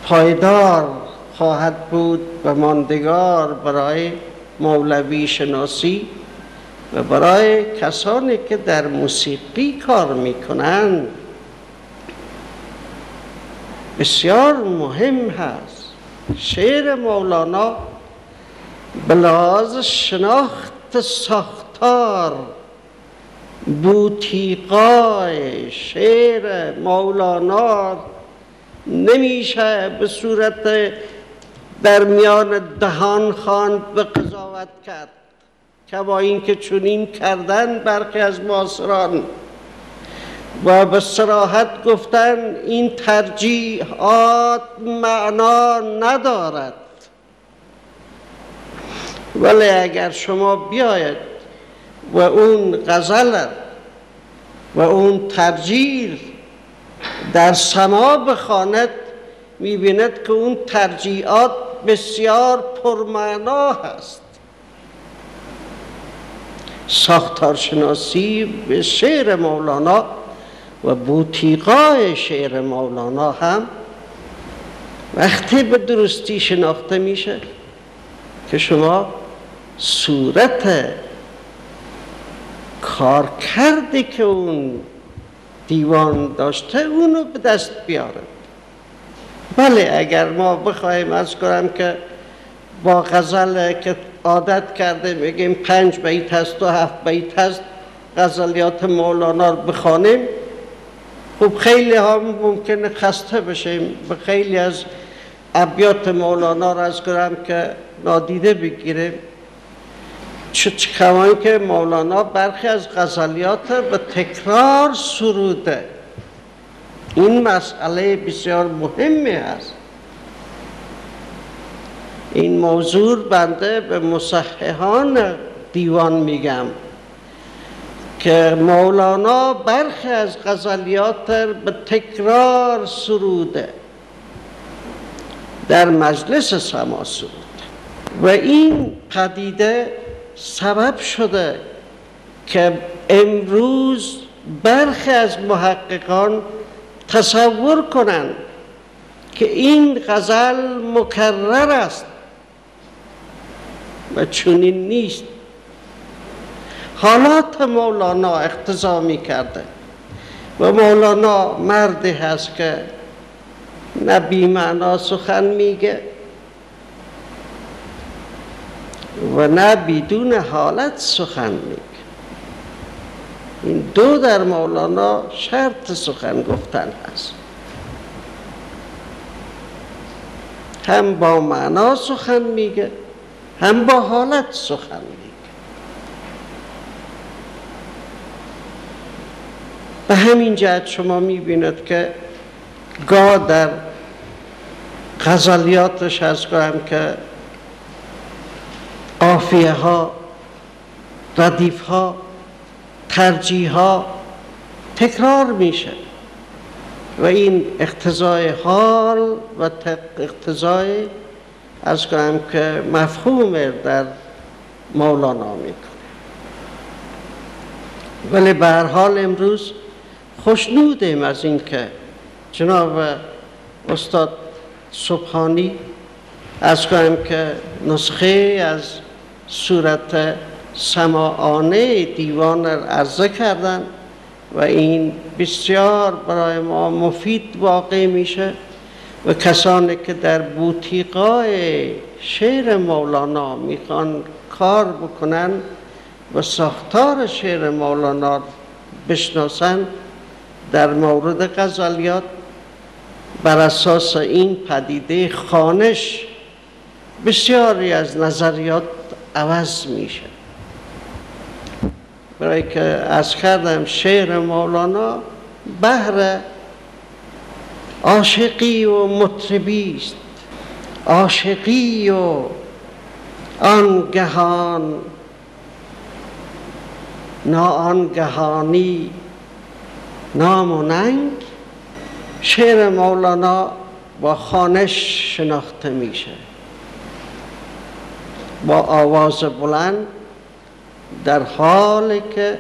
پایدار خواهد بود و ماندگار برای مولوی شناسی و برای کسانی که در موسیقی کار میکنند بسیار مهم هست. شعر مولانا به لحاظ شناخت ساختار بوتیقای شعر مولانا نمیشه به صورت در میان دهان خواند و قضاوت کرد که با اینکه چنین کردن برخی از معاصران و به صراحت گفتن این ترجیحات معنا ندارد، ولی اگر شما بیاید و اون غزل و اون ترجیح در سما بخواند میبیند که اون ترجیحات بسیار پرمعنا هست. ساختارشناسی به شعر مولانا و بوتیقای شعر مولانا هم وقتی به درستی شناخته میشه که شما صورت کار کرده که اون دیوان داشته اونو به دست بیاره. بله اگر ما بخوایم از کنم که با غزل که عادت کرده بگیم 5 بیت هست و 7 بیت هست غزلیات مولانا رو بخوانیم، خب خیلی ها ممکنه خسته بشیم به خیلی از ابیات مولانا رو از کنم که نادیده بگیریم، کما که مولانا برخی از غزلیات به تکرار سروده. این مسئله بسیار مهمی است. این موضوع بنده به مصححان دیوان میگم که مولانا برخی از غزلیات به تکرار سروده، در مجلس سما سروده و این پدیده سبب شده که امروز برخی از محققان تصور کنند که این غزل مکرر است و چنین نیست. حالات مولانا اقتضا می کرده و مولانا مردی هست که نه بی معنا سخن میگه و نه بدون حالت سخن میگه. این دو در مولانا شرط سخن گفتن هست، هم با معنا سخن میگه هم با حالت سخن میگه. به همین جهت شما میبینید که گاه در غزلیاتش از کنم که قافیه ها، ردیف ها، ترجیح ها تکرار میشه و این اقتضای حال و اقتضای از کنم که مفهوم در مولانا میکنه. ولی به هر حال امروز خوشنودیم از این که جناب استاد سبحانی از کنم که نسخه از صورت سماعانه دیوان عرضه کردن و این بسیار برای ما مفید واقع میشه و کسانی که در بوتیقای شعر مولانا میخوان کار بکنن و ساختار شعر مولانا بشناسن در مورد غزلیات بر اساس این پدیده خوانش بسیاری از نظریات عوض میشه. برای که از کردم شعر مولانا بهر عاشقی و مطربی است، عاشقی و آنگهان ناآنگهانی نام و ننگ. شعر مولانا با خوانش شناخته میشه، با آواز بلند، در حالی که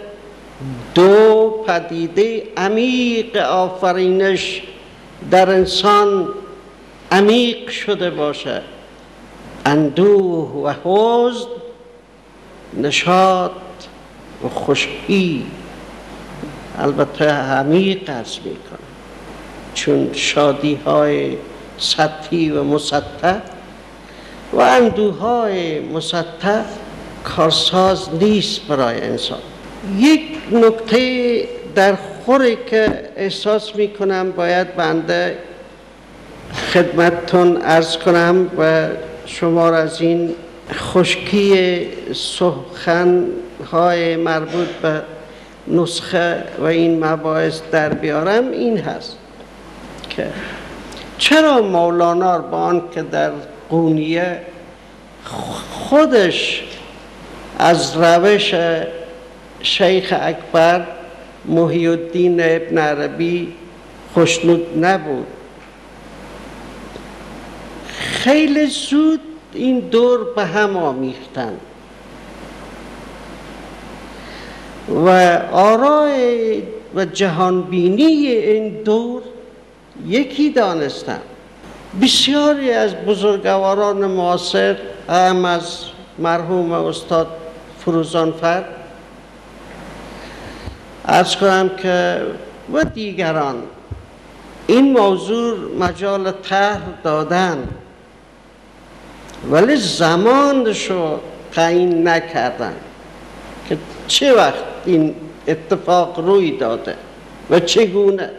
دو پدیده عمیق آفرینش در انسان عمیق شده باشه، اندوه و حزن، نشاط و خوشی، البته عمیق عرض میکنه چون شادی های سطحی و مسطح و اندوه های مسطح کارساز نیست برای انسان. یک نکته در خوری که احساس میکنم باید بنده خدمتتون عرض کنم و شما را از این خشکی سخنهای مربوط به نسخه و این مباحث در بیارم، این هست که چرا مولانا با آن که در قونیه خودش از روش شیخ اکبر محی الدین ابن عربی خوشنود نبود، خیلی زود این دور به هم آمیختن و آرای و جهانبینی این دور یکی دانستن. بسیاری از بزرگواران معاصر هم از مرحوم استاد فروزانفر عرض کنم که و دیگران این موضوع مجال طرح دادن ولی زمانشو تعیین نکردن که چه وقت این اتفاق روی داده و چگونه.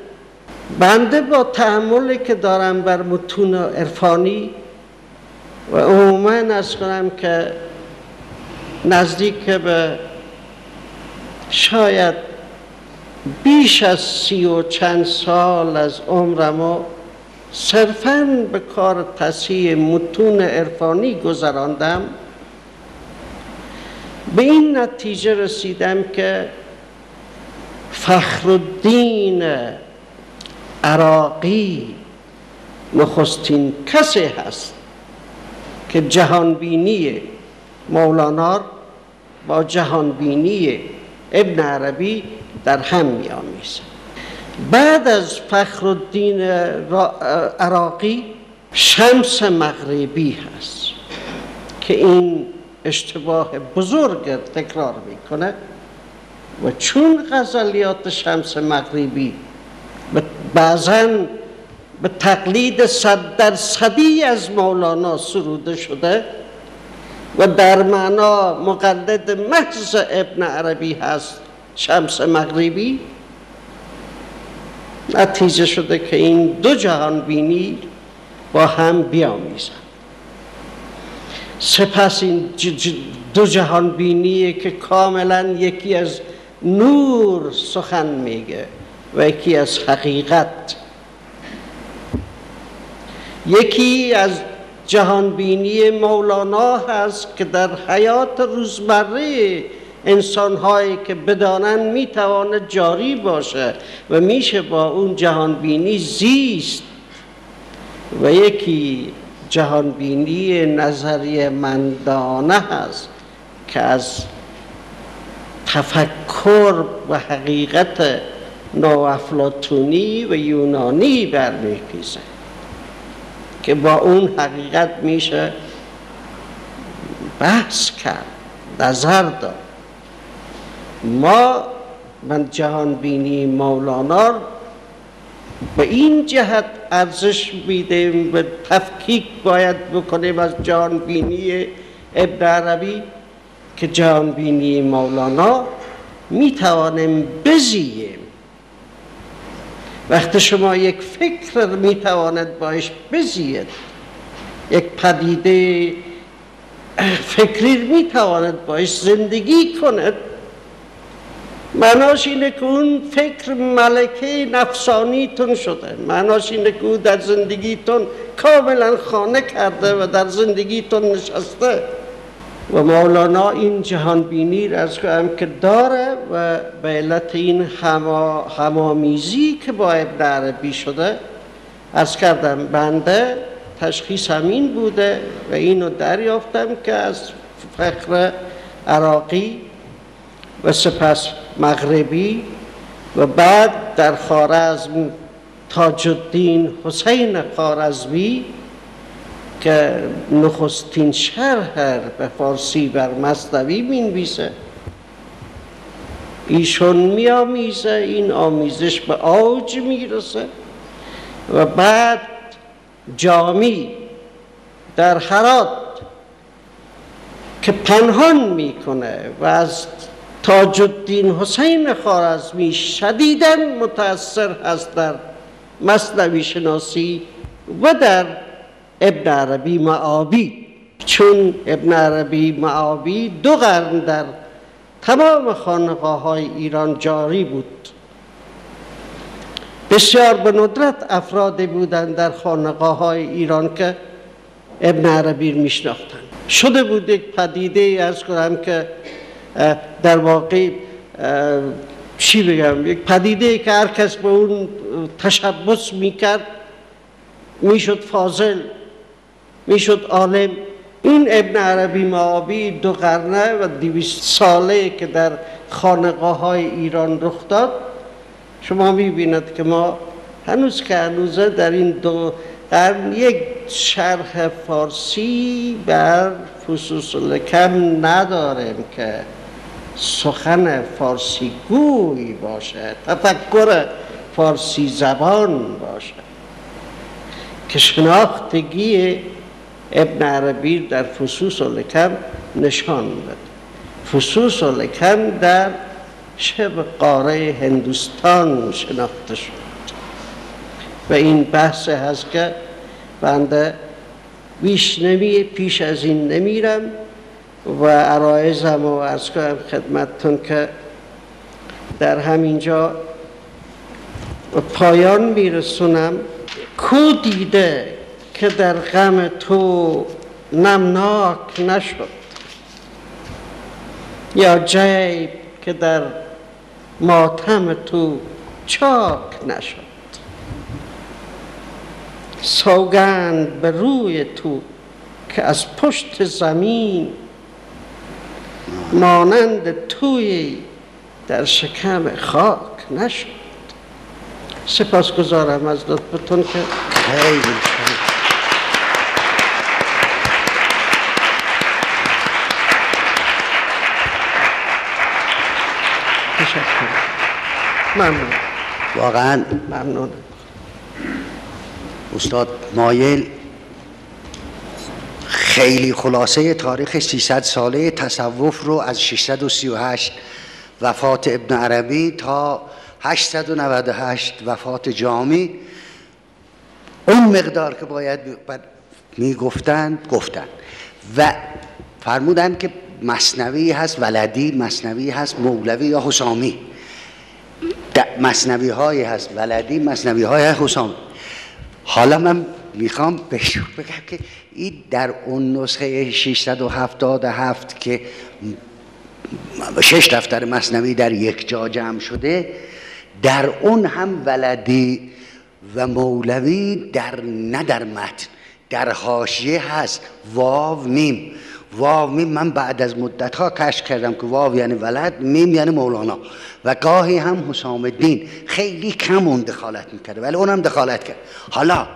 بنده با تأملی که دارم بر متون عرفانی و عموماً از کنم که نزدیک به شاید بیش از 30 و چند سال از عمرمو صرفاً به کار تصحیح متون عرفانی گذراندم، به این نتیجه رسیدم که فخرالدین عراقی نخستین کسی هست که جهانبینی مولانا با جهانبینی ابن عربی در هم می‌آمیزد. بعد از فخرالدین عراقی شمس مغربی هست که این اشتباه بزرگ تکرار میکنه و چون غزلیات شمس مغربی بعضاً به تقلید 100% از مولانا سروده شده و در معنا مقلد محض ابن عربی هست شمس مغربی، نتیجه شده که این دو جهان بینی با هم بیامیزن. سپس این دو جهان بینیه که کاملا یکی از نور سخن میگه و یکی از حقیقت. یکی از جهان بینی مولانا هست که در حیات روزمره انسان‌هایی که بدانند میتواند جاری باشه و میشه با اون جهان بینی زیست، و یکی جهان بینی نظریه مندانه هست که از تفکر و حقیقت نوافلاطونی و یونانی برمیخیزه که با اون حقیقت میشه بحث کرد، نظر داد. من جهان بینی مولانا به این جهت ارزش میدیم و تفکیک باید بکنیم از جهان بینی ابن عربی که جهان بینی مولانا میتوانیم بزییم. وقتی شما یک فکر میتواند باش بزید، یک پدیده فکری میتواند باش زندگی کند، معناش اینه که اون فکر ملکه نفسانیتون شده، معناش اینه که او در زندگیتون کاملا خانه کرده و در زندگیتون نشسته. و مولانا این جهان بینی را از که داره و به علت این همامیزی که با ابن عربی شده، از کردم بنده تشخیص همین بوده و اینو دریافتم که از فخر عراقی و سپس مغربی و بعد در خوارزم تاج الدین حسین خوارزمی که نخستین شرح به فارسی بر مثنوی می‌نویسه، ایشون می‌آمیزه، این آمیزش به اوج میرسه و بعد جامی در هرات که پنهان میکنه و از تاج الدین حسین خوارزمی شدیداً متأثر هست در مثنوی شناسی و در ابن عربی معابی، چون ابن عربی معابی 2 قرن در تمام خانقاه‌های ایران جاری بود. بسیار به ندرت افرادی بودند در خانقاه‌های ایران که ابن عربی رو میشناختند. شده بود یک پدیده ارز کنم که در واقع چی بگم، یک پدیده که هر کس به اون تشبث میکرد میشد فاضل، میشد عالم. این ابن عربی معابی 2 قرنه و 200 ساله که در خانقاه‌های ایران رخ داد، شما میبیند که ما هنوز که هنوزه در این 2 قرن یک شرح فارسی بر فصوص الحکم نداریم که سخن فارسی گوی باشه، تفکر فارسی زبان باشه که شناختگی ابن عربی در فصوص الحکم نشان بده. فصوص الحکم در شبه قاره هندوستان شناخته شد و این بحث هست که بنده پیش از این نمیرم و عرایزم و عرض کنم خدمتتون که در همینجا پایان میرسونم. کو دیده که در غم تو نمناک نشد، یا جیب که در ماتم تو چاک نشد. سوگند به روی تو که از پشت زمین مانند توی در شکم خاک نشد. سپاسگزارم از لطفتون که خیلی تشکر. ممنون. واقعا ممنون. استاد مایل خیلی خلاصه تاریخ 300 ساله تصوف رو از 638 وفات ابن عربی تا 898 وفات جامی، اون مقدار که باید میگفتند گفتند و فرمودند که مثنوی هست ولدی، مثنوی هست مولوی یا حسامی، مثنوی های هست ولدی، مثنوی های حسامی. حالا من میخوام بهشون بگم که این در اون نسخه 677 که 6 دفتر مثنوی در یک جا جمع شده، در اون هم ولدی و مولوی نه در متن، در حاشیه هست. واو میم، واو میم من بعد از مدت ها کشف کردم که واو یعنی ولد، میم یعنی مولانا، و گاهی هم حسام الدین. خیلی کم اون دخالت میکرده ولی اونم دخالت کرد. حالا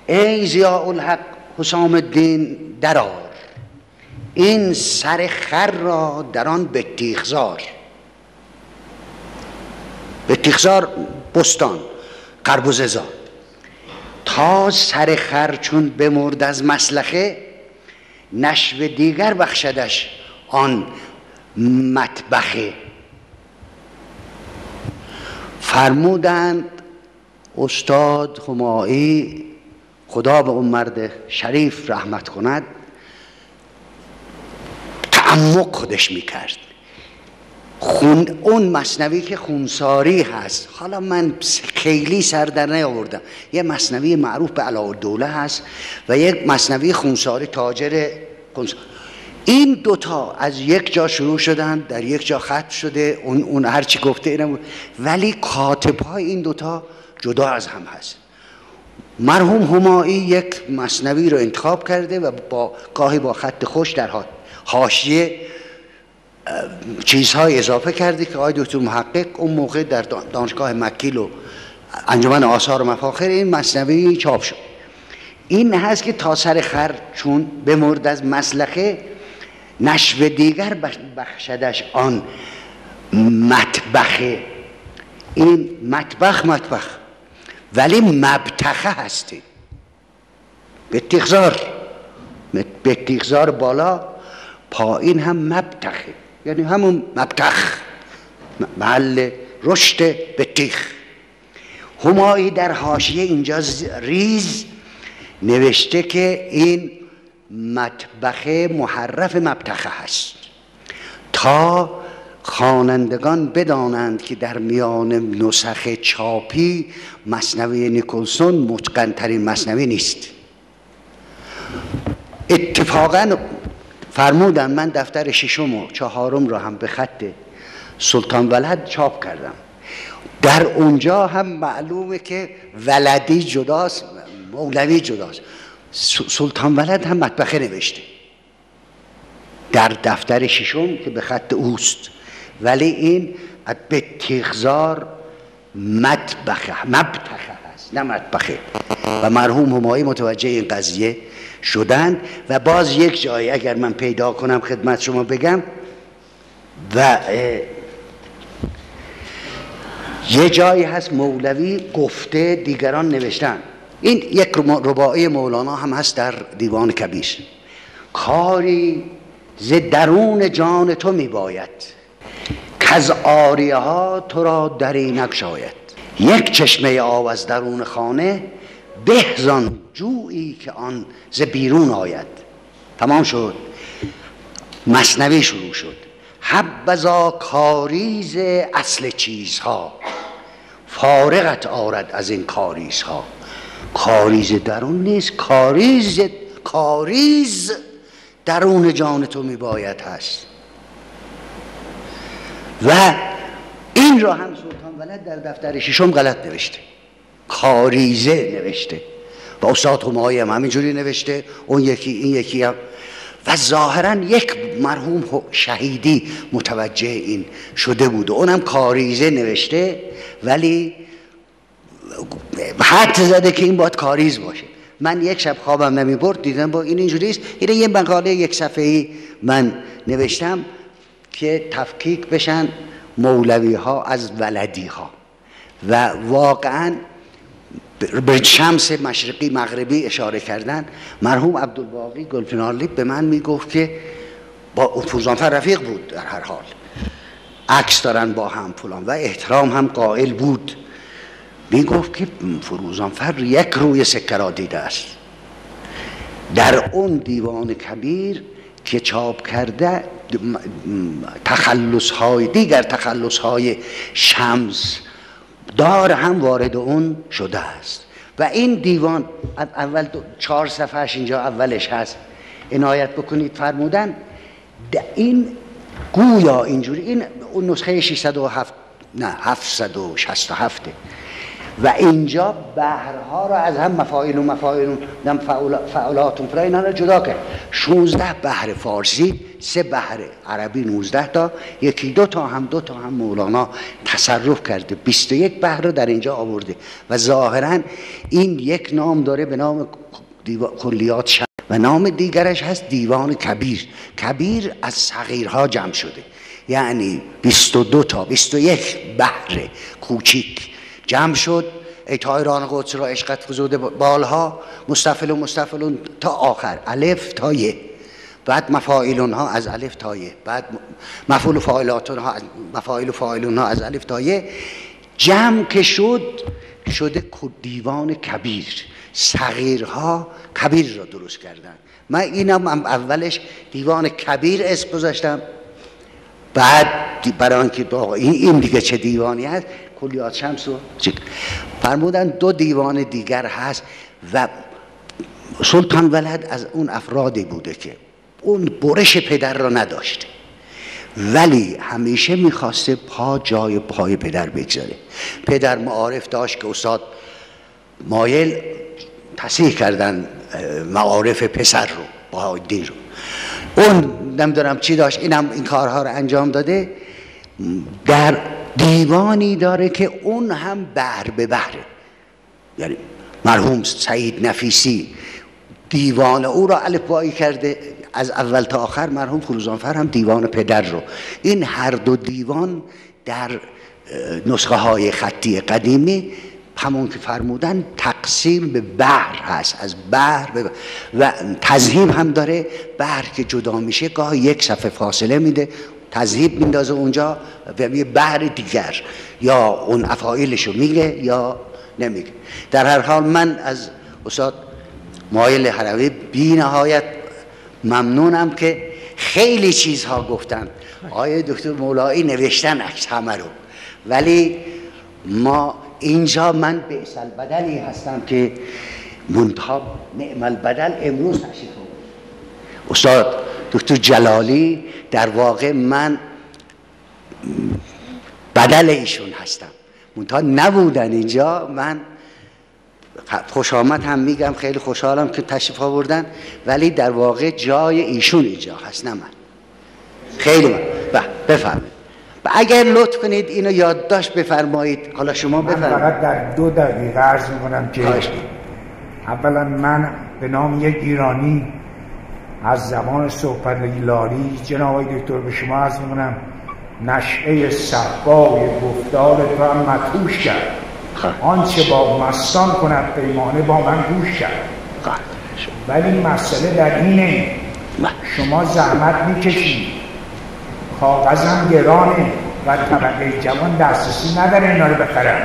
ای ضیاء الحق حسام الدین درار، این سر خر را در آن بطیخزار. بطیخزار بستان خربزه زار. تا سر خر چون بمرد از مسلخه، نشو دیگر بخشدش آن مطبخه. فرمودند استاد همایی خدا به اون مرد شریف رحمت کند، تعمق خودش میکرد. اون مثنوی که خونساری هست، حالا من خیلی سر در نیاوردم، یه مثنوی معروف به علاءالدوله هست و یک مثنوی خونساری تاجر خونساری. این دوتا از یک جا شروع شدن، در یک جا ختم شده، اون هرچی گفته اینم، ولی کاتب‌های این دوتا جدا از هم هست. مرحوم همایی یک مثنوی رو انتخاب کرده و گاهی با خط خوش در حاشیه چیزهای اضافه کرده که آقای دکتر محقق اون موقع در دانشگاه مکیل و انجمن آثار و مفاخر این مثنوی چاپ شد. این هست که تا سر خر چون بمرد از مسلخه، نشو دیگر بخشدش آن مطبخه. این مطبخ ولی مبتخه هستی. بطیخزار بالا، پایین هم مبتخه، یعنی همون مبتخ، محل رشد بطیخ. همایی در حاشیه اینجا ریز نوشته که این مطبخه محرف مبتخه هست، تا خوانندگان بدانند که در میان نسخ چاپی مثنوی نیکلسون متقن ترین مثنوی نیست. اتفاقا فرمودن من دفتر 6 و 4 را هم به خط سلطان ولد چاپ کردم. در اونجا هم معلومه که ولدی جداست، مولوی جداست. سلطان ولد هم مطبخه نوشته در دفتر 6 که به خط اوست، ولی این بطیخزار مبتخه هست نه مطبخه. و مرحوم همایی متوجه این قضیه شدند. و باز یک جایی اگر من پیدا کنم خدمت شما بگم، و یه جایی هست مولوی گفته دیگران نوشتن. این یک رباعی مولانا هم هست در دیوان کبیر. کاری ز درون جان تو می باید، کز آریه ها تو را دری نگشاید. یک چشمه آب از درون خانه، به زان جویی که آن ز بیرون آید. تمام شد. مثنوی شروع شد. حبذا کاریز اصل چیزها، فارغت آرد از این کاریزها. کاریز درون نیست، کاریز درون جان تو می باید هست. و این را هم سلطان ولد در دفتر ششم غلط نوشته، کاریزه نوشته و استاد همایی هم همینجوری نوشته، اون یکی این یکی هم، و ظاهرا یک مرحوم شهیدی متوجه این شده بود و اونم کاریزه نوشته، ولی حد زده که این باید کاریز باشه. من یک شب خوابم نمی برد، دیدم با این اینجوریست. اینه یه مقاله یک صفحه‌ای من نوشتم که تفکیک بشن مولوی ها از ولدی ها، و واقعا به شمس مشرقی مغربی اشاره کردن. مرحوم عبدالباقی گلپنارلی به من میگفت که با فروزانفر رفیق بود، در هر حال عکس دارن با هم فلان و احترام هم قائل بود. میگفت که فروزانفر یک روی سکه را دیده است. در اون دیوان کبیر که چاپ کرده دیگر تخلص های شمس دار هم وارد اون شده است. و این دیوان اول 4 صفحهش اینجا اولش هست، عنایت بکنید فرمودن این گویا اینجوری، این اون نسخه 607 نه 767 و اینجا بحرها را از هم مفاعل و مفاعل فعالاتون فرا اینا را جدا کرد. 16 بحر فارسی، 3 بحر عربی، 19 تا، یکی 2 تا هم مولانا تصرف کرده، 21 بحر رو در اینجا آورده و ظاهرا این یک نام داره به نام کلیات شمس و نام دیگرش هست دیوان کبیر. کبیر از صغیرها جمع شده، یعنی 22 تا 21 بحر کوچیک جمع شد. ای طایران قدس را عشقت فزوده بالها، مستفلون تا آخر، الف تا ی، بعد مفاعلون ها از الف تا ی، بعد مفعول و فاعلاتون ها، مفاعل و فاعلون ها از الف تا ی، جمع که شده دیوان کبیر. صغیرها کبیر را درست کردن. من اینم اولش دیوان کبیر اسم گذاشتم، بعد برای آنکه این دیگه چه دیوانی هست، کلیات شمس رو فرمودن 2 دیوان دیگر هست. و سلطان ولد از اون افرادی بوده که اون برش پدر را نداشته، ولی همیشه میخواسته جای پای پدر بگذاره. پدر معارف داشت که استاد مایل تصحیح کردن معارف پسر رو، بهاءالدین رو. اون نمیدونم چی داشت، اینم این کارها رو انجام داده. در دیوانی داره که اون هم بحر به بحره، یعنی مرحوم سعید نفیسی دیوان او را الفبایی کرده از اول تا آخر، مرحوم فروزانفر هم دیوان پدر رو. این هر 2 دیوان در نسخه های خطی قدیمی همون که فرمودن تقسیم به بحر هست، از بحر به بحر. و تذهیب هم داره، بحر که جدا میشه گاهی 1 صفحه فاصله میده، تذهیب میندازه اونجا و یه بحر دیگر، یا اون افعالشو میگه یا نمیگه. در هر حال من از استاد مایل هروی بی نهایت ممنونم که خیلی چیزها گفتن. آقای دکتر مولایی نوشتن عکس همه رو، ولی ما اینجا من بئس البدلی هستم که منتها نعم البدل امروز تشریف آورد. استاد دکتر جلالی در واقع من بدل ایشون هستم، منتها نبودن اینجا. من خوش آمد هم میگم، خیلی خوشحالم که تشریف آوردن، ولی در واقع جای ایشون اینجا هست نه من. خیلی من بفرمایید. اگر لطف کنید اینو یادداشت بفرمایید. حالا شما بفرمایید. من فقط در 2 دقیقه عرض میکنم که اولا من به نام یک ایرانی از زمان صحبت لاری جناب آقای دکتر به شما عرض میکنم نشعه صفای گفتار تو هم مطوش کرد، آنچه با مستان کند پیمانه با من گوش کرد. ولی مسئله در اینه شما زحمت میکشید، کاغذم گرانه و طبقه جوان دسترسی نداره اینا رو بخرن،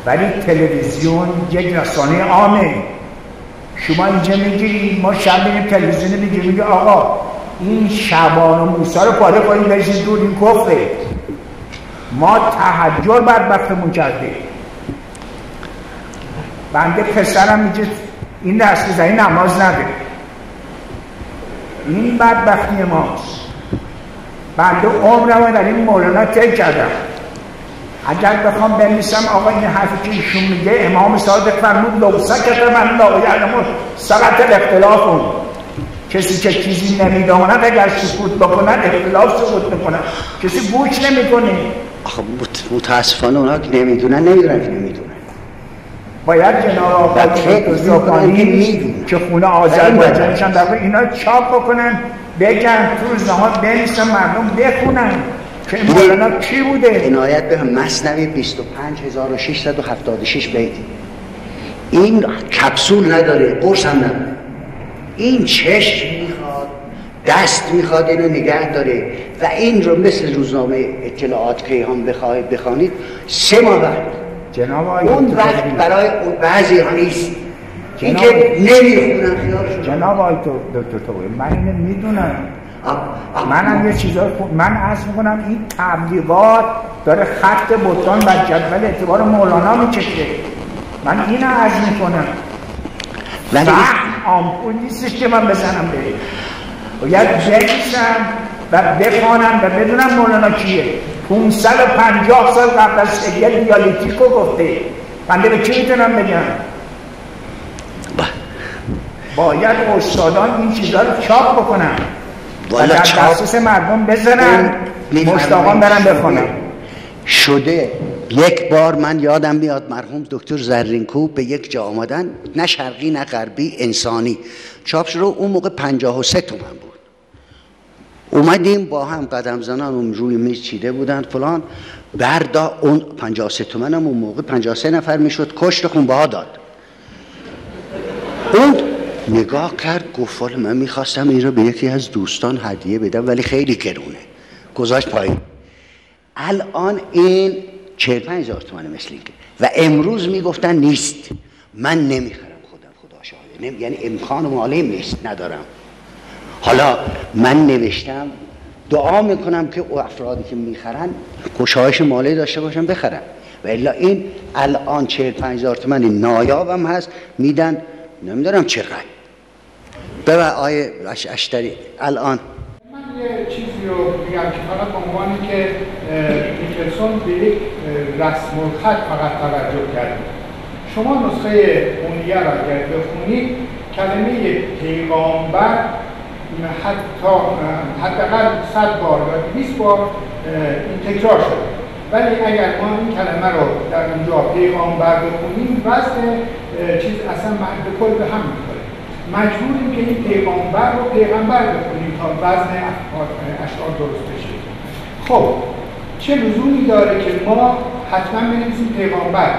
ولی تلویزیون یک رسانه عامه. شما اینجا میگیری، ما شب میریم تلویزیون میگیریم، میگه آقا این شعبان و موسی رو پاره کنیم بریزید دور، این کفره. ما تحجر بدبختمون کرده. بنده پسرم میگه این دستی زنی نماز نده. این بدبختی ماست. بنده عمرم در این مولانا طی کردم. اگر بخوام بنویسم آقا این حرفی که ایشون میگه امام صادق فرمود لو سکت من لا یعلم سقط الاختلاف، کسی که چیزی نمیداند اگر سکوت بکنن اختلاف سقوط میکنن، کسی گوش نمیکنه. آخه متاسفانه اونا که نمیدونن نمیدونن. باید جناب آقای زبانی که خونه آذربایجانشان در اینا چاپ بکنن، بگن تو روزنامه بنویسن، مردم بخونن که این مولانا کی بوده. عنایت به مثنوی 25676 بیت. این کپسول نداره، قرص هم نداره. این چشم میخواد، دست میخواد اینو نگه داره و این رو مثل روزنامه اطلاعات کیهان بخوانید 3 ماه بعد جناب اون وقت برای بعضی ها نیست. این که نمیخونن خیالشون. جناب آقای دکتر طوری من اینو میدونم، منم یه چیزا من عرض میکنم این تبلیغات داره خط بطلان و جدول اعتبار مولانا میکشه. من اینو عرض میکنم ولی آمپول نیستش که من بزنم به باید بنویسم و بخوانم و بدونم مولانا کیه. 550 سال قبل از هگل دیالکتیکو گفته. بنده به کی میتونم بگم؟ باید استادان این چیزا رو چاپ بکنن و در دسترس مردم بزنن، مشتاقان برن بخونن. شده یک بار من یادم میاد مرحوم دکتر زرینکو به یک جا آمدن، نه شرقی نه غربی، انسانی چاپ شده. اون موقع 53 تومن بود. اومدیم با هم قدم زنان اون روی میز چیده بودن فلان، بردا اون 53 تومن هم اون موقع 53 نفر میشد، کشت خونبه ها داد. اون نگاه کرد گفت والا من میخواستم این رو به یکی از دوستان هدیه بدم ولی خیلی گرونه، گذاشت پایین. الان این 45,000 تومنه مثل این و امروز میگفتن نیست. من نمیخرم خدا شاهده، یعنی امکان مالیم نیست، ندارم. حالا من نوشتم دعا میکنم که او افرادی که میخرن گشایش مالی داشته باشن بخرن و الا این الان 45,000 تومن نایابم هست میدن نمیدارم چقدر. ببر آیه اشتری الان من یه چیزی رو میگم که فقط به عنوانی که نیکلسون به یک رسم الخط فقط توجه کرد. شما نسخه اونیه را اگر بخونید کلمه پیغامبر حداقل 100 بار و 20 بار این تکرار شد، ولی اگر ما این کلمه رو در اونجا پیغامبر بخونیم وزن چیز اصلا به کل به هم می‌خوره. مجبوریم که این پیغامبر رو پیغمبر بخونیم تا وزن اشعار درست بشه. خب چه لزومی داره که ما حتما بنویسیم پیغامبر؟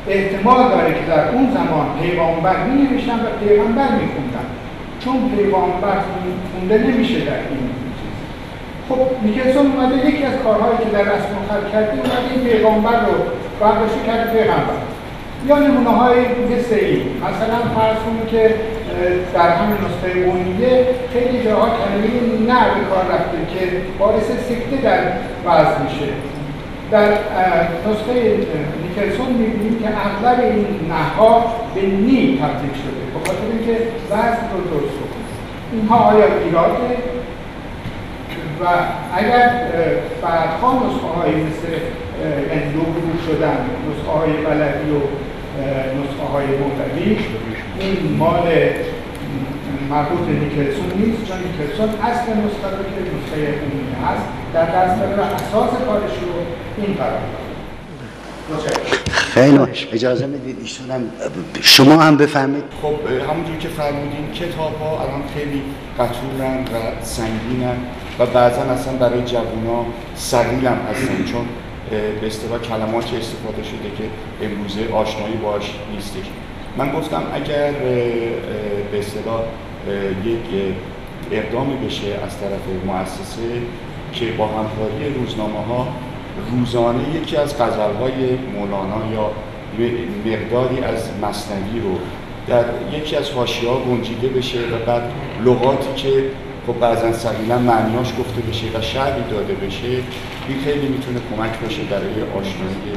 احتمال داره که در اون زمان پیغامبر می‌نوشتن و پیغمبر می‌خوندن، چون پیغامبر خونده نمیشه در این چیز. خب نیکلسون اومده یکی از کارهایی که در رسم الخط کرده اومده این پیغامبر رو برداشت کرده پیغمبر. یا نمونه های مثل این مثلا فرض کنید که در همین نسخه اونیه خیلی جاها کلمه نه به کار رفته که باعث سکته در وضع میشه. در نسخه نیکلسون می‌بینیم که اغلب این نه‌ها به نی تبدیل شده به خاطر اینکه وزن رو درست کنه. اینها آیا ایراده؟ و اگر بعدها نسخه‌هایی مثل اندوگرو شدن، نسخه‌های بلدی و نسخه‌های موتوی، این مال مربوط به نیکلسون نیست، چون نیکلسون اصل نسخه رو که نسخه اونیه هست در دست داره و اساس کارش رو این قرار داره. خیلی اجازه میدید ایشون شما هم بفهمید. خب همونجور که فرمودین کتاب ها الان خیلی قطورن و سنگینن و بعضا اصلا برای جوونا ثقیل هم هستن، چون به اصطلاح کلماتی استفاده شده که امروزه آشنایی باش نیستش. من گفتم اگر به اصطلاح یک اقدامی بشه از طرف مؤسسه که با همکاری روزنامه ها روزانه یکی از غزل‌های مولانا یا مقداری از مثنوی رو در یکی از حاشیه‌ها گنجیده بشه و بعد لغاتی که خب بعضا ثقیلا معنیاش گفته بشه و شرحی داده بشه، این خیلی میتونه کمک باشه برای آشنایی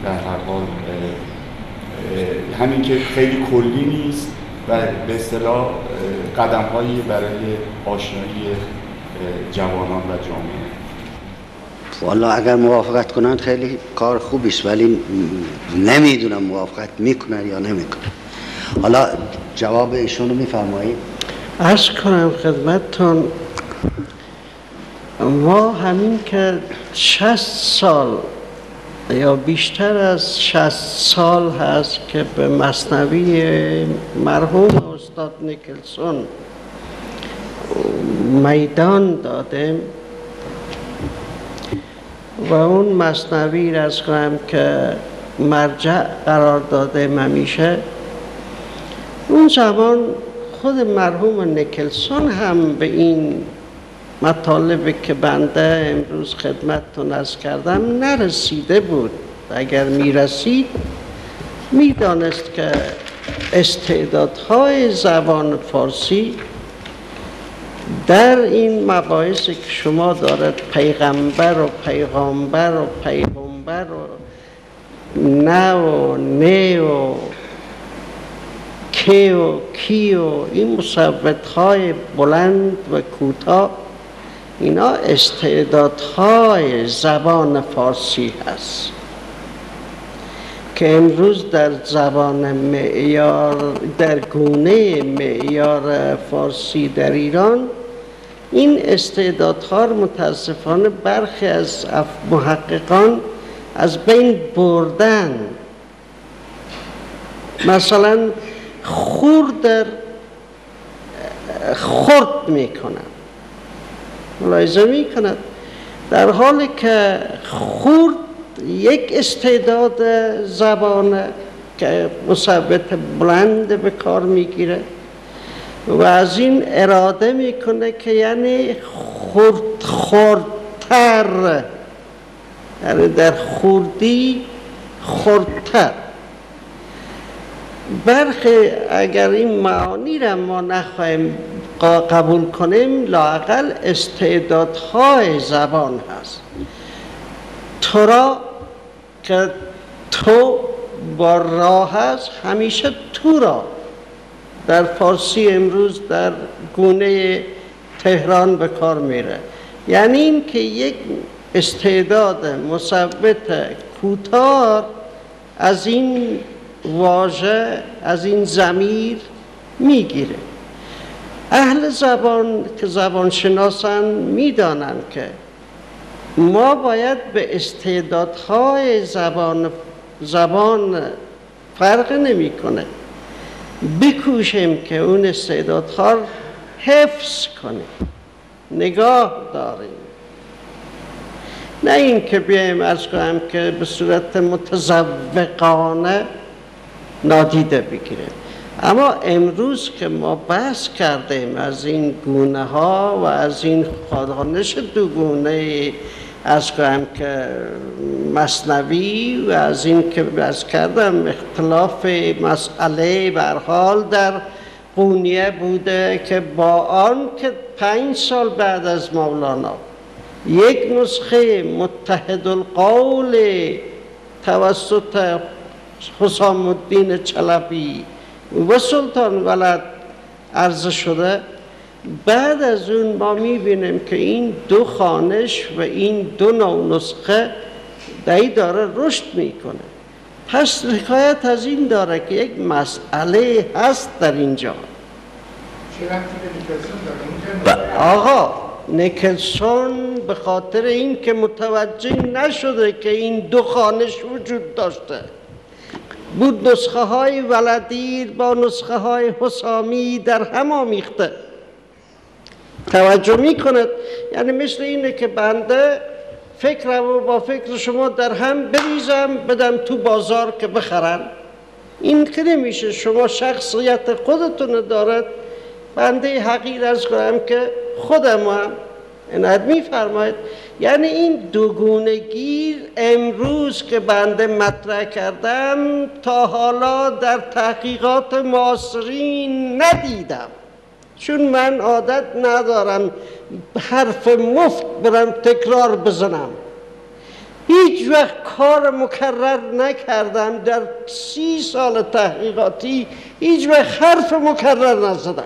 در هر حال همین که خیلی کلی نیست و به اصطلاح قدم‌هایی برای آشنایی جوانان و جامعه؟ والا اگر موافقت کنند خیلی کار خوبی است، ولی نمیدونم موافقت میکنن یا نمیکنن. حالا جواب ایشون رو میفرمایید؟ عرض کنم خدمتتون، ما همین که 60 سال یا بیشتر از 60 سال هست که به مثنوی مرحوم استاد نیکلسون میدان دادیم و اون مثنوی را از کنم که مرجع قرار دادیم همیشه. اون زمان خود مرحوم نیکلسون هم به این مطالبی که بنده امروز خدمتتون عرض کردم نرسیده بود. اگر میرسید میدانست که استعدادهای زبان فارسی در این مباحثی که شما دارد پیغمبر و پیغامبر و پیغمبر و نه و نه و که و کی و این مثبت‌های بلند و کوتاه، اینا استعدادهای زبان فارسی هست که امروز در زبان معیار، در گونه معیار فارسی در ایران این استعدادها متاسفانه برخی از محققان از بین بردن. مثلا خورد خرد میکنن، ملاحظه میکند، در حالی که خورد یک استعداد زبانه که مثبت بلند به کار میگیره و از این اراده میکنه که یعنی خردتر، یعنی در خوردی خردتر. برخی اگر این معانی را ما نخواهیم قبول کنیم، لااقل استعدادهای زبان هست. تو را که تو با را هست، همیشه تو را در فارسی امروز در گونه تهران به کار میره، یعنی این که یک استعداد مثبت کوتاه از این واژه، از این ضمیر میگیره. اهل زبان که زبان شناسن میدانن که ما باید به استعدادهای زبان فرق نمیکنه بکوشیم که اون استعدادها حفظ کنیم، نگاه داریم، نه این که بیایم عرض کنم که به صورت متزوقانه نادیده بگیریم. اما امروز که ما بحث کردیم از این گونه ها و از این خانش دو گونه از کنم که مثنوی و از این که بحث کردم اختلاف مسئله به هر حال در قونیه بوده که با آن که 5 سال بعد از مولانا یک نسخه متحد القول توسط حسام الدین چلبی و سلطان ولد عرضه شده، بعد از اون ما میبینیم که این دو خوانش و این دو نوع نسخه داره رشد میکنه. پس حکایت از این داره که یک مسئله هست در اینجا. آقا نیکلسون به خاطر این که متوجه نشده که این دو خوانش وجود داشته بود، نسخه های ولدی با نسخه های حسامی در هم آمیخته. توجه میکند، یعنی مثل اینه که بنده فکرم و با فکر شما در هم بریزم بدم تو بازار که بخرن. این که نمیشه. شما شخصیت خودتون دارد، بنده حقیر از کنم که خودم هم اینت میفرماید. یعنی این دوگونگی امروز که بنده مطرح کردم تا حالا در تحقیقات معاصرین ندیدم، چون من عادت ندارم حرف مفت برم تکرار بزنم. هیچ وقت کار مکرر نکردم در 30 سال تحقیقاتی، هیچ وقت حرف مکرر نزدم.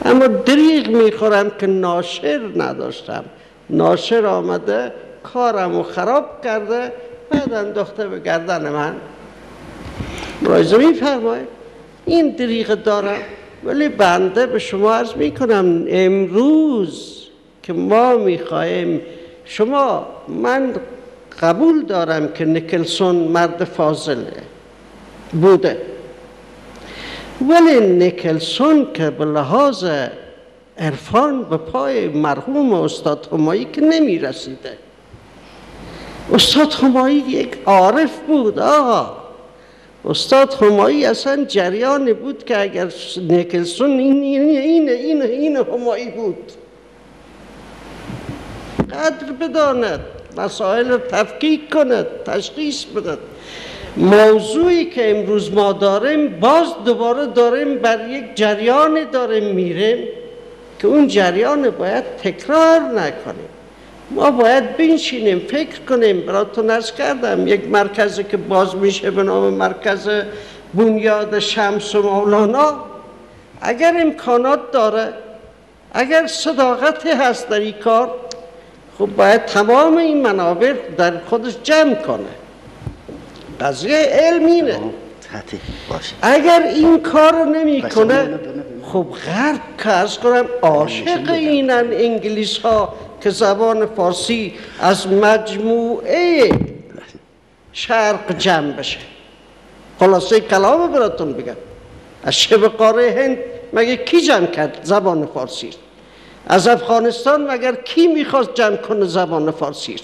اما دریغ میخورم که ناشر نداشتم. ناشر آمده کارمو خراب کرده، بعد انداخته به گردن من. ملاحظه میفرمایید این دریغ دارم. ولی بنده به شما عرض میکنم امروز که ما میخواهیم من قبول دارم که نیکلسون مرد فاضله بوده، ولی نیکلسون که به لحاظ عرفان به پای مرحوم استاد همایی که نمی رسیده. استاد همایی یک عارف بود آقا. استاد همایی اصلا جریانی بود که اگر نیکلسون این همایی بود، قدر بداند، مسائل رو تفکیک کند، تشخیص بدهد. موضوعی که امروز ما داریم باز دوباره داریم بر یک جریانی داریم میریم که اون جریان باید تکرار نکنیم. ما باید بنشینیم فکر کنیم. براتون عرض کردم یک مرکزی که باز میشه به نام مرکز بنیاد شمس و مولانا، اگر امکانات داره، اگر صداقتی هست در این کار، خب باید تمام این منابع در خودش جمع کنه. قضیه علم اینه. اگر این کار نمی کنه، خب غرب که از کنم عاشق اینن انگلیس ها که زبان فارسی از مجموعه شرق جمع بشه. خلاصه کلام براتون بگم، از شبه قاره هند مگه کی جمع کرد زبان فارسی؟ از افغانستان مگر کی میخواست جمع کنه زبان فارسی؟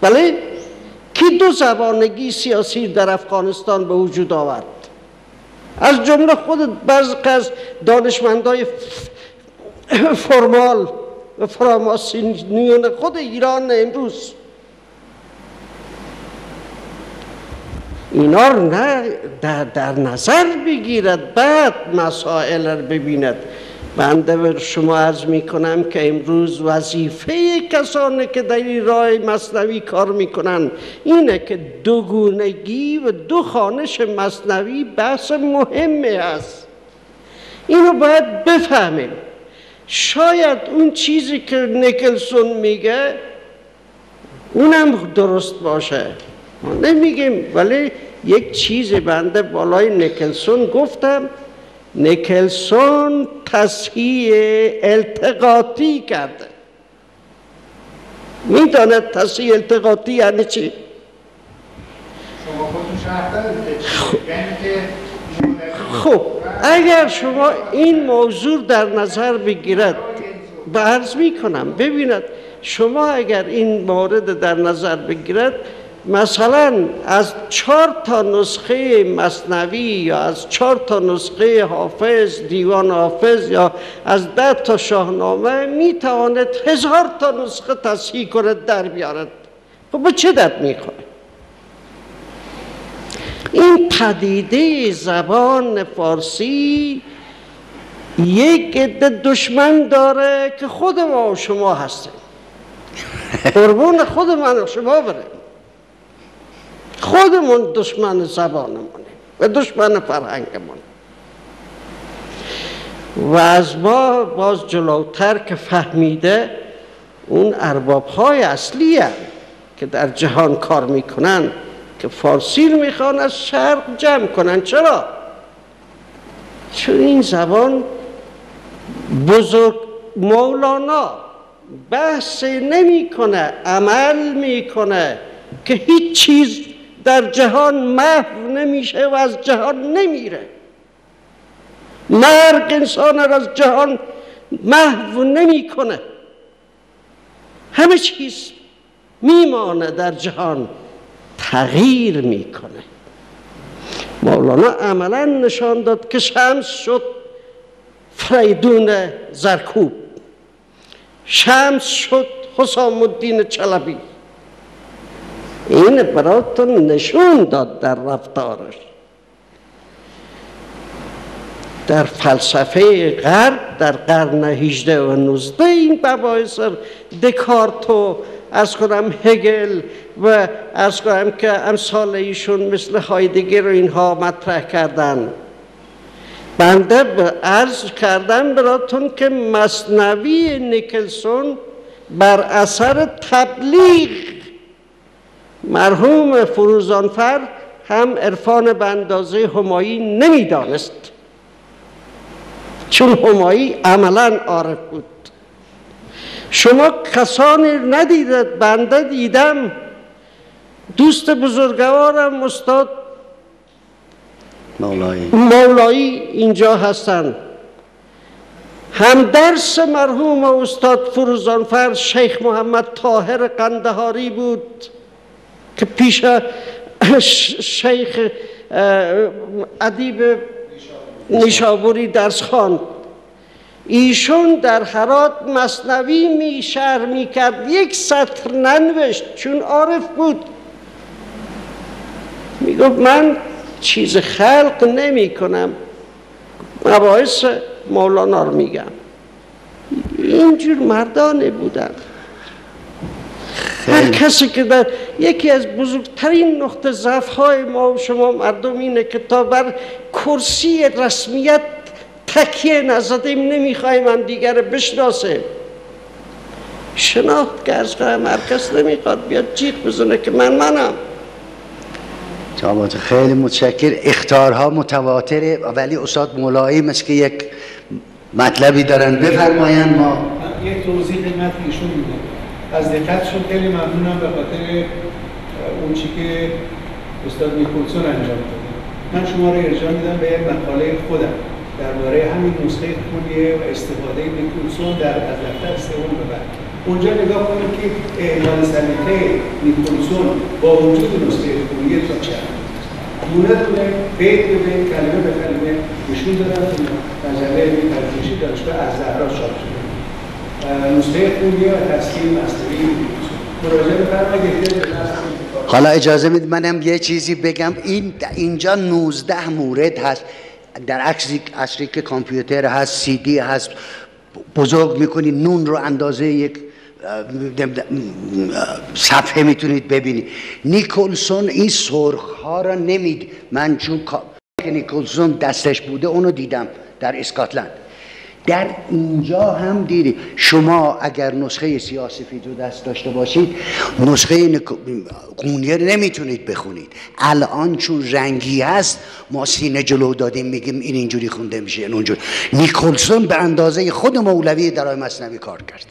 بله؟ کی دو زبانگی سیاسی در افغانستان به وجود آورد؟ از جمله خود بعضی از دانشمندای فرمال و فراماسونیون خود ایران امروز. اینا رو نه در نظر بگیرد، بعد مسائل رو ببیند. بنده به شما عرض می کنم که امروز وظیفه کسانی که در این راه مثنوی کار میکنن اینه که دوگونگی و دو خوانش مثنوی بحث مهمی است. اینو باید بفهمیم. شاید اون چیزی که نیکلسون میگه اونم درست باشه، ما نمیگیم، ولی یک چیزی بنده بالای نیکلسون گفتم. نیکلسون تصحیح التقاطی کرده. میداند تصحیح التقاطی یعنی چی؟ شما خودتون شرح دادید. یعنی که خب اگر شما این موضوع در نظر بگیرد، عرض میکنم ببیند، شما اگر این مورد در نظر بگیرد، مثلا از 4 تا نسخه مثنوی یا از 4 تا نسخه حافظ، دیوان حافظ، یا از 10 تا شاهنامه میتواند 1000 تا نسخه تصحیح کند در بیارد. خب به چه درد میخواد؟ این پدیده زبان فارسی یک عده دشمن داره که خود ما و شما هستیم. قربون خود من و شما بریم. خودمون دشمن زبانمونه و دشمن فرهنگمون. و از ما باز جلوتر که فهمیده اون ارباب‌های اصلی هستند که در جهان کار میکنن که فارسی رو میخوان از شرق جمع کنن. چرا؟ چون این زبان بزرگ مولانا بحث نمیکنه، عمل میکنه که هیچ چیز در جهان محو نمیشه و از جهان نمیره. مرگ انسان را از جهان محو نمیکنه، همه چیز میمانه در جهان، تغییر میکنه. مولانا عملا نشان داد که شمس شد فریدون زرکوب، شمس شد حسام الدین چلبی. این براتون نشون داد در رفتارش. در فلسفه غرب در قرن 18 و 19 این مباحث دکارت و از کنم هگل و از کنم که امثال ایشون مثل هایدگر و اینها مطرح کردن. بنده عرض کردم براتون که مثنوی نیکلسون بر اثر تبلیغ مرحوم فروزانفر هم عرفان به اندازه همایی نمیدانست، چون همایی عملا عارف بود. شما کسانی ندیدید، بنده دیدم. دوست بزرگوارم استاد مولایی اینجا هستند. همدرس مرحوم استاد فروزانفر شیخ محمد طاهر قندهاری بود که پیش شیخ ادیب نیشابوری درس خواند. ایشون در هرات مثنوی شرح میکرد، یک سطر ننوشت چون عارف بود. میگفت من چیز خلق نمی کنم، مباحث مولانا رو میگم. اینجور مردانه بودن. هر کسی که در یکی از بزرگترین نقطه ضعف‌های ما و شما مردم اینه که تا بر کرسی رسمیت تکیه نزدیم، نمیخوایم من دیگر بشناسه. شناخت که ارز کنم هر کس نمیخواد بیاد جیغ بزنه که منم. خیلی متشکر. اخطارها متواتره، ولی استاد مولایی مثل که یک مطلبی دارن بفرماین. ما یک توضیح خدمت ایشون میدم. از دقتشون خیلی ممنونم به خاطر اون چی که استاد نیکولسون انجام داده. من شما رو ارجاع میدم به یک مقاله خودم درباره همین نسخه خونیه و استفاده نیکولسون در از دفتر سوم به بعد. اونجا نگاه کنیم که اعلان سلیقه نیکولسون با وجود نسخه خونیه تا چه دونه بیت به بیت، کلمه به کلمه نشون دادن که مجله پژوهشی دانشگاه الزهرا چاپ شده. نسخه خونیه و تصحیح مصنوی نیکولسون. مراجعه بفرمایید. حالا اجازه میدید منم یه چیزی بگم. اینجا 19 مورد هست، در عصری که کامپیوتر هست، سی دی هست، بزرگ میکنید نون رو اندازه یک صفحه میتونید ببینید. نیکولسون این سرخ ها را نمید. من چون نیکولسون دستش بوده اونو دیدم در اسکاتلند. در اینجا هم دیدید. شما اگر نسخه سیاه‌سفید رو دست داشته باشید نسخه قونیه رو نمیتونید بخونید. الان چون رنگی هست ما سینه جلو دادیم میگیم این اینجوری خونده میشه این اونجوری. نیکولسون به اندازه خود مولوی درای مثنوی کار کرد،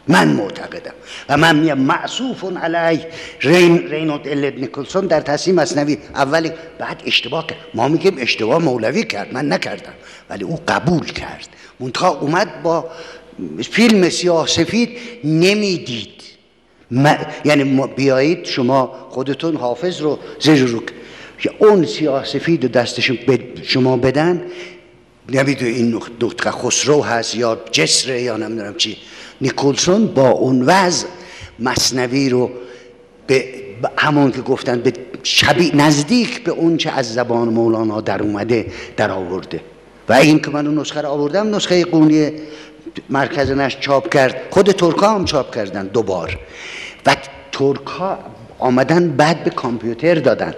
من معتقدم و من میگم معصوف علی رینولد الد نیکولسون در تصحیح مثنوی. اولی بعد اشتباه کرد، ما میگیم اشتباه مولوی کرد، من نکردم، ولی او قبول کرد. منتها اومد با فیلم سیاه سفید نمیدید. یعنی بیایید شما خودتون حافظ رو زیر رو اون سیاه سفید رو دستشون شما بدن، نمیدونی این نقطه خسرو هست یا جسره یا نمیدونم چی. نیکولسون با اون وضع مثنوی رو به همون که گفتن به شبیه نزدیک به اون چه از زبان مولانا در اومده در آورده. و این که من اون نسخه رو آوردم، نسخه قونیه مرکز نشر چاپ کرد، خود ترکا هم چاپ کردن دوبار و ترکا آمدن بعد به کامپیوتر دادن.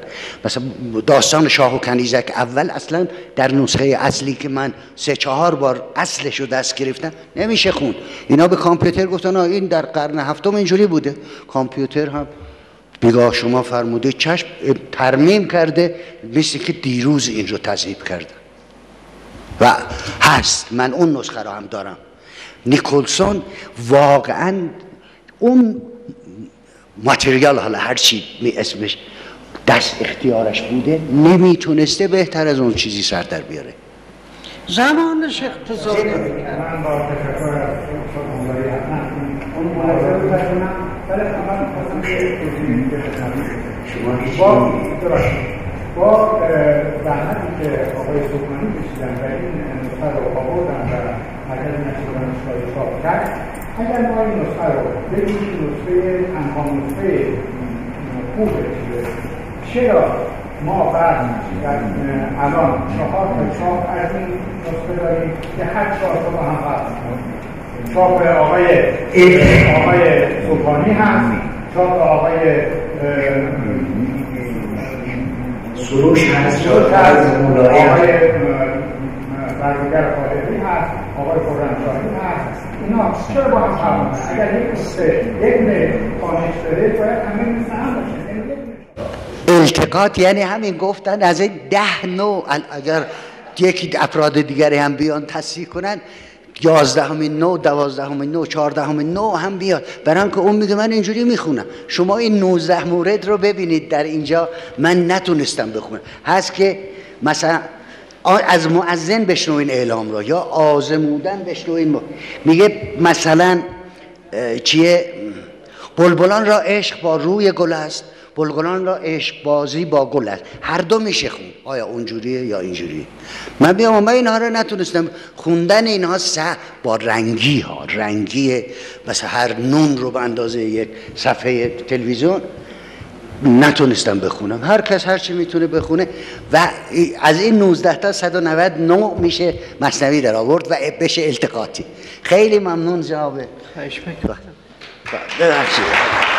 مثلا داستان شاه و کنیزک اول اصلا در نسخه اصلی که من 3-4 بار اصلش رو دست گرفتم نمیشه خوند. اینا به کامپیوتر گفتن این در قرن هفتم اینجوری بوده. کامپیوتر هم بگاه شما فرموده چشم ترمیم کرده، مثل که دیروز این رو تضعیف کرده و هست. من اون نسخه رو هم دارم. نیکولسون واقعا اون ماتریال، حالا هر چی اسمش دست اختیارش بوده، نمیتونسته بهتر از اون چیزی سر در بیاره. زمانش اقتضا نمی‌کنه. من با تشکر از شما اون ملاحظه رو بکنم، ولی فقط می‌خواستم یه توضیحی با زحمتی که آقای سوکمانی کشیدن و این نسخه رو آوردن و مرکز نشر دانشگاه چاپ کرد، اگر ما این نسخه رو بگیم که نسخه تنها نسخه خوبه، چرا ما بعد الان 4 تا چاپ از این نسخه داریم که هر 4 تا هم فرق می‌کنه؟ چاپ آقای سوکمانی هست، چاپ آقای سروش هست، آقای برادر خالقی هست، آقای خرمشاهی هست، اینا چرا با هم فرق؟ اگر یک قصه یک خانش داره باید همه مثل هم باشه. التقاط یعنی همین گفتن از این 10 نوع، اگر یکی افراد دیگری هم بیان تصحیح کنن 11مین نوع، 12مین نوع، 14مین نوع هم بیاد، برای اینکه اون میگه من اینجوری میخونم. شما این 19 مورد رو ببینید در اینجا من نتونستم بخونم. هست که مثلا از مؤذن بشنوین اعلام را، یا آزمودن بشنوین. میگه مثلا چیه؟ بلبلان را عشق با روی گل است، بلبلان را عشق بازی با گل است. هر دو میشه خون، آیا اونجوریه یا اینجوریه؟ من بیام من اینها رو نتونستم خوندن اینها با رنگی ها، رنگی مثلا هر نون رو به اندازه یک صفحه تلویزیون نتونستم بخونم. هر کس هر چی میتونه بخونه و از این 19 تا 199 میشه مثنوی در آورد و بشه التقاطی. خیلی ممنون جناب. خواهش میکنم. ببخشید.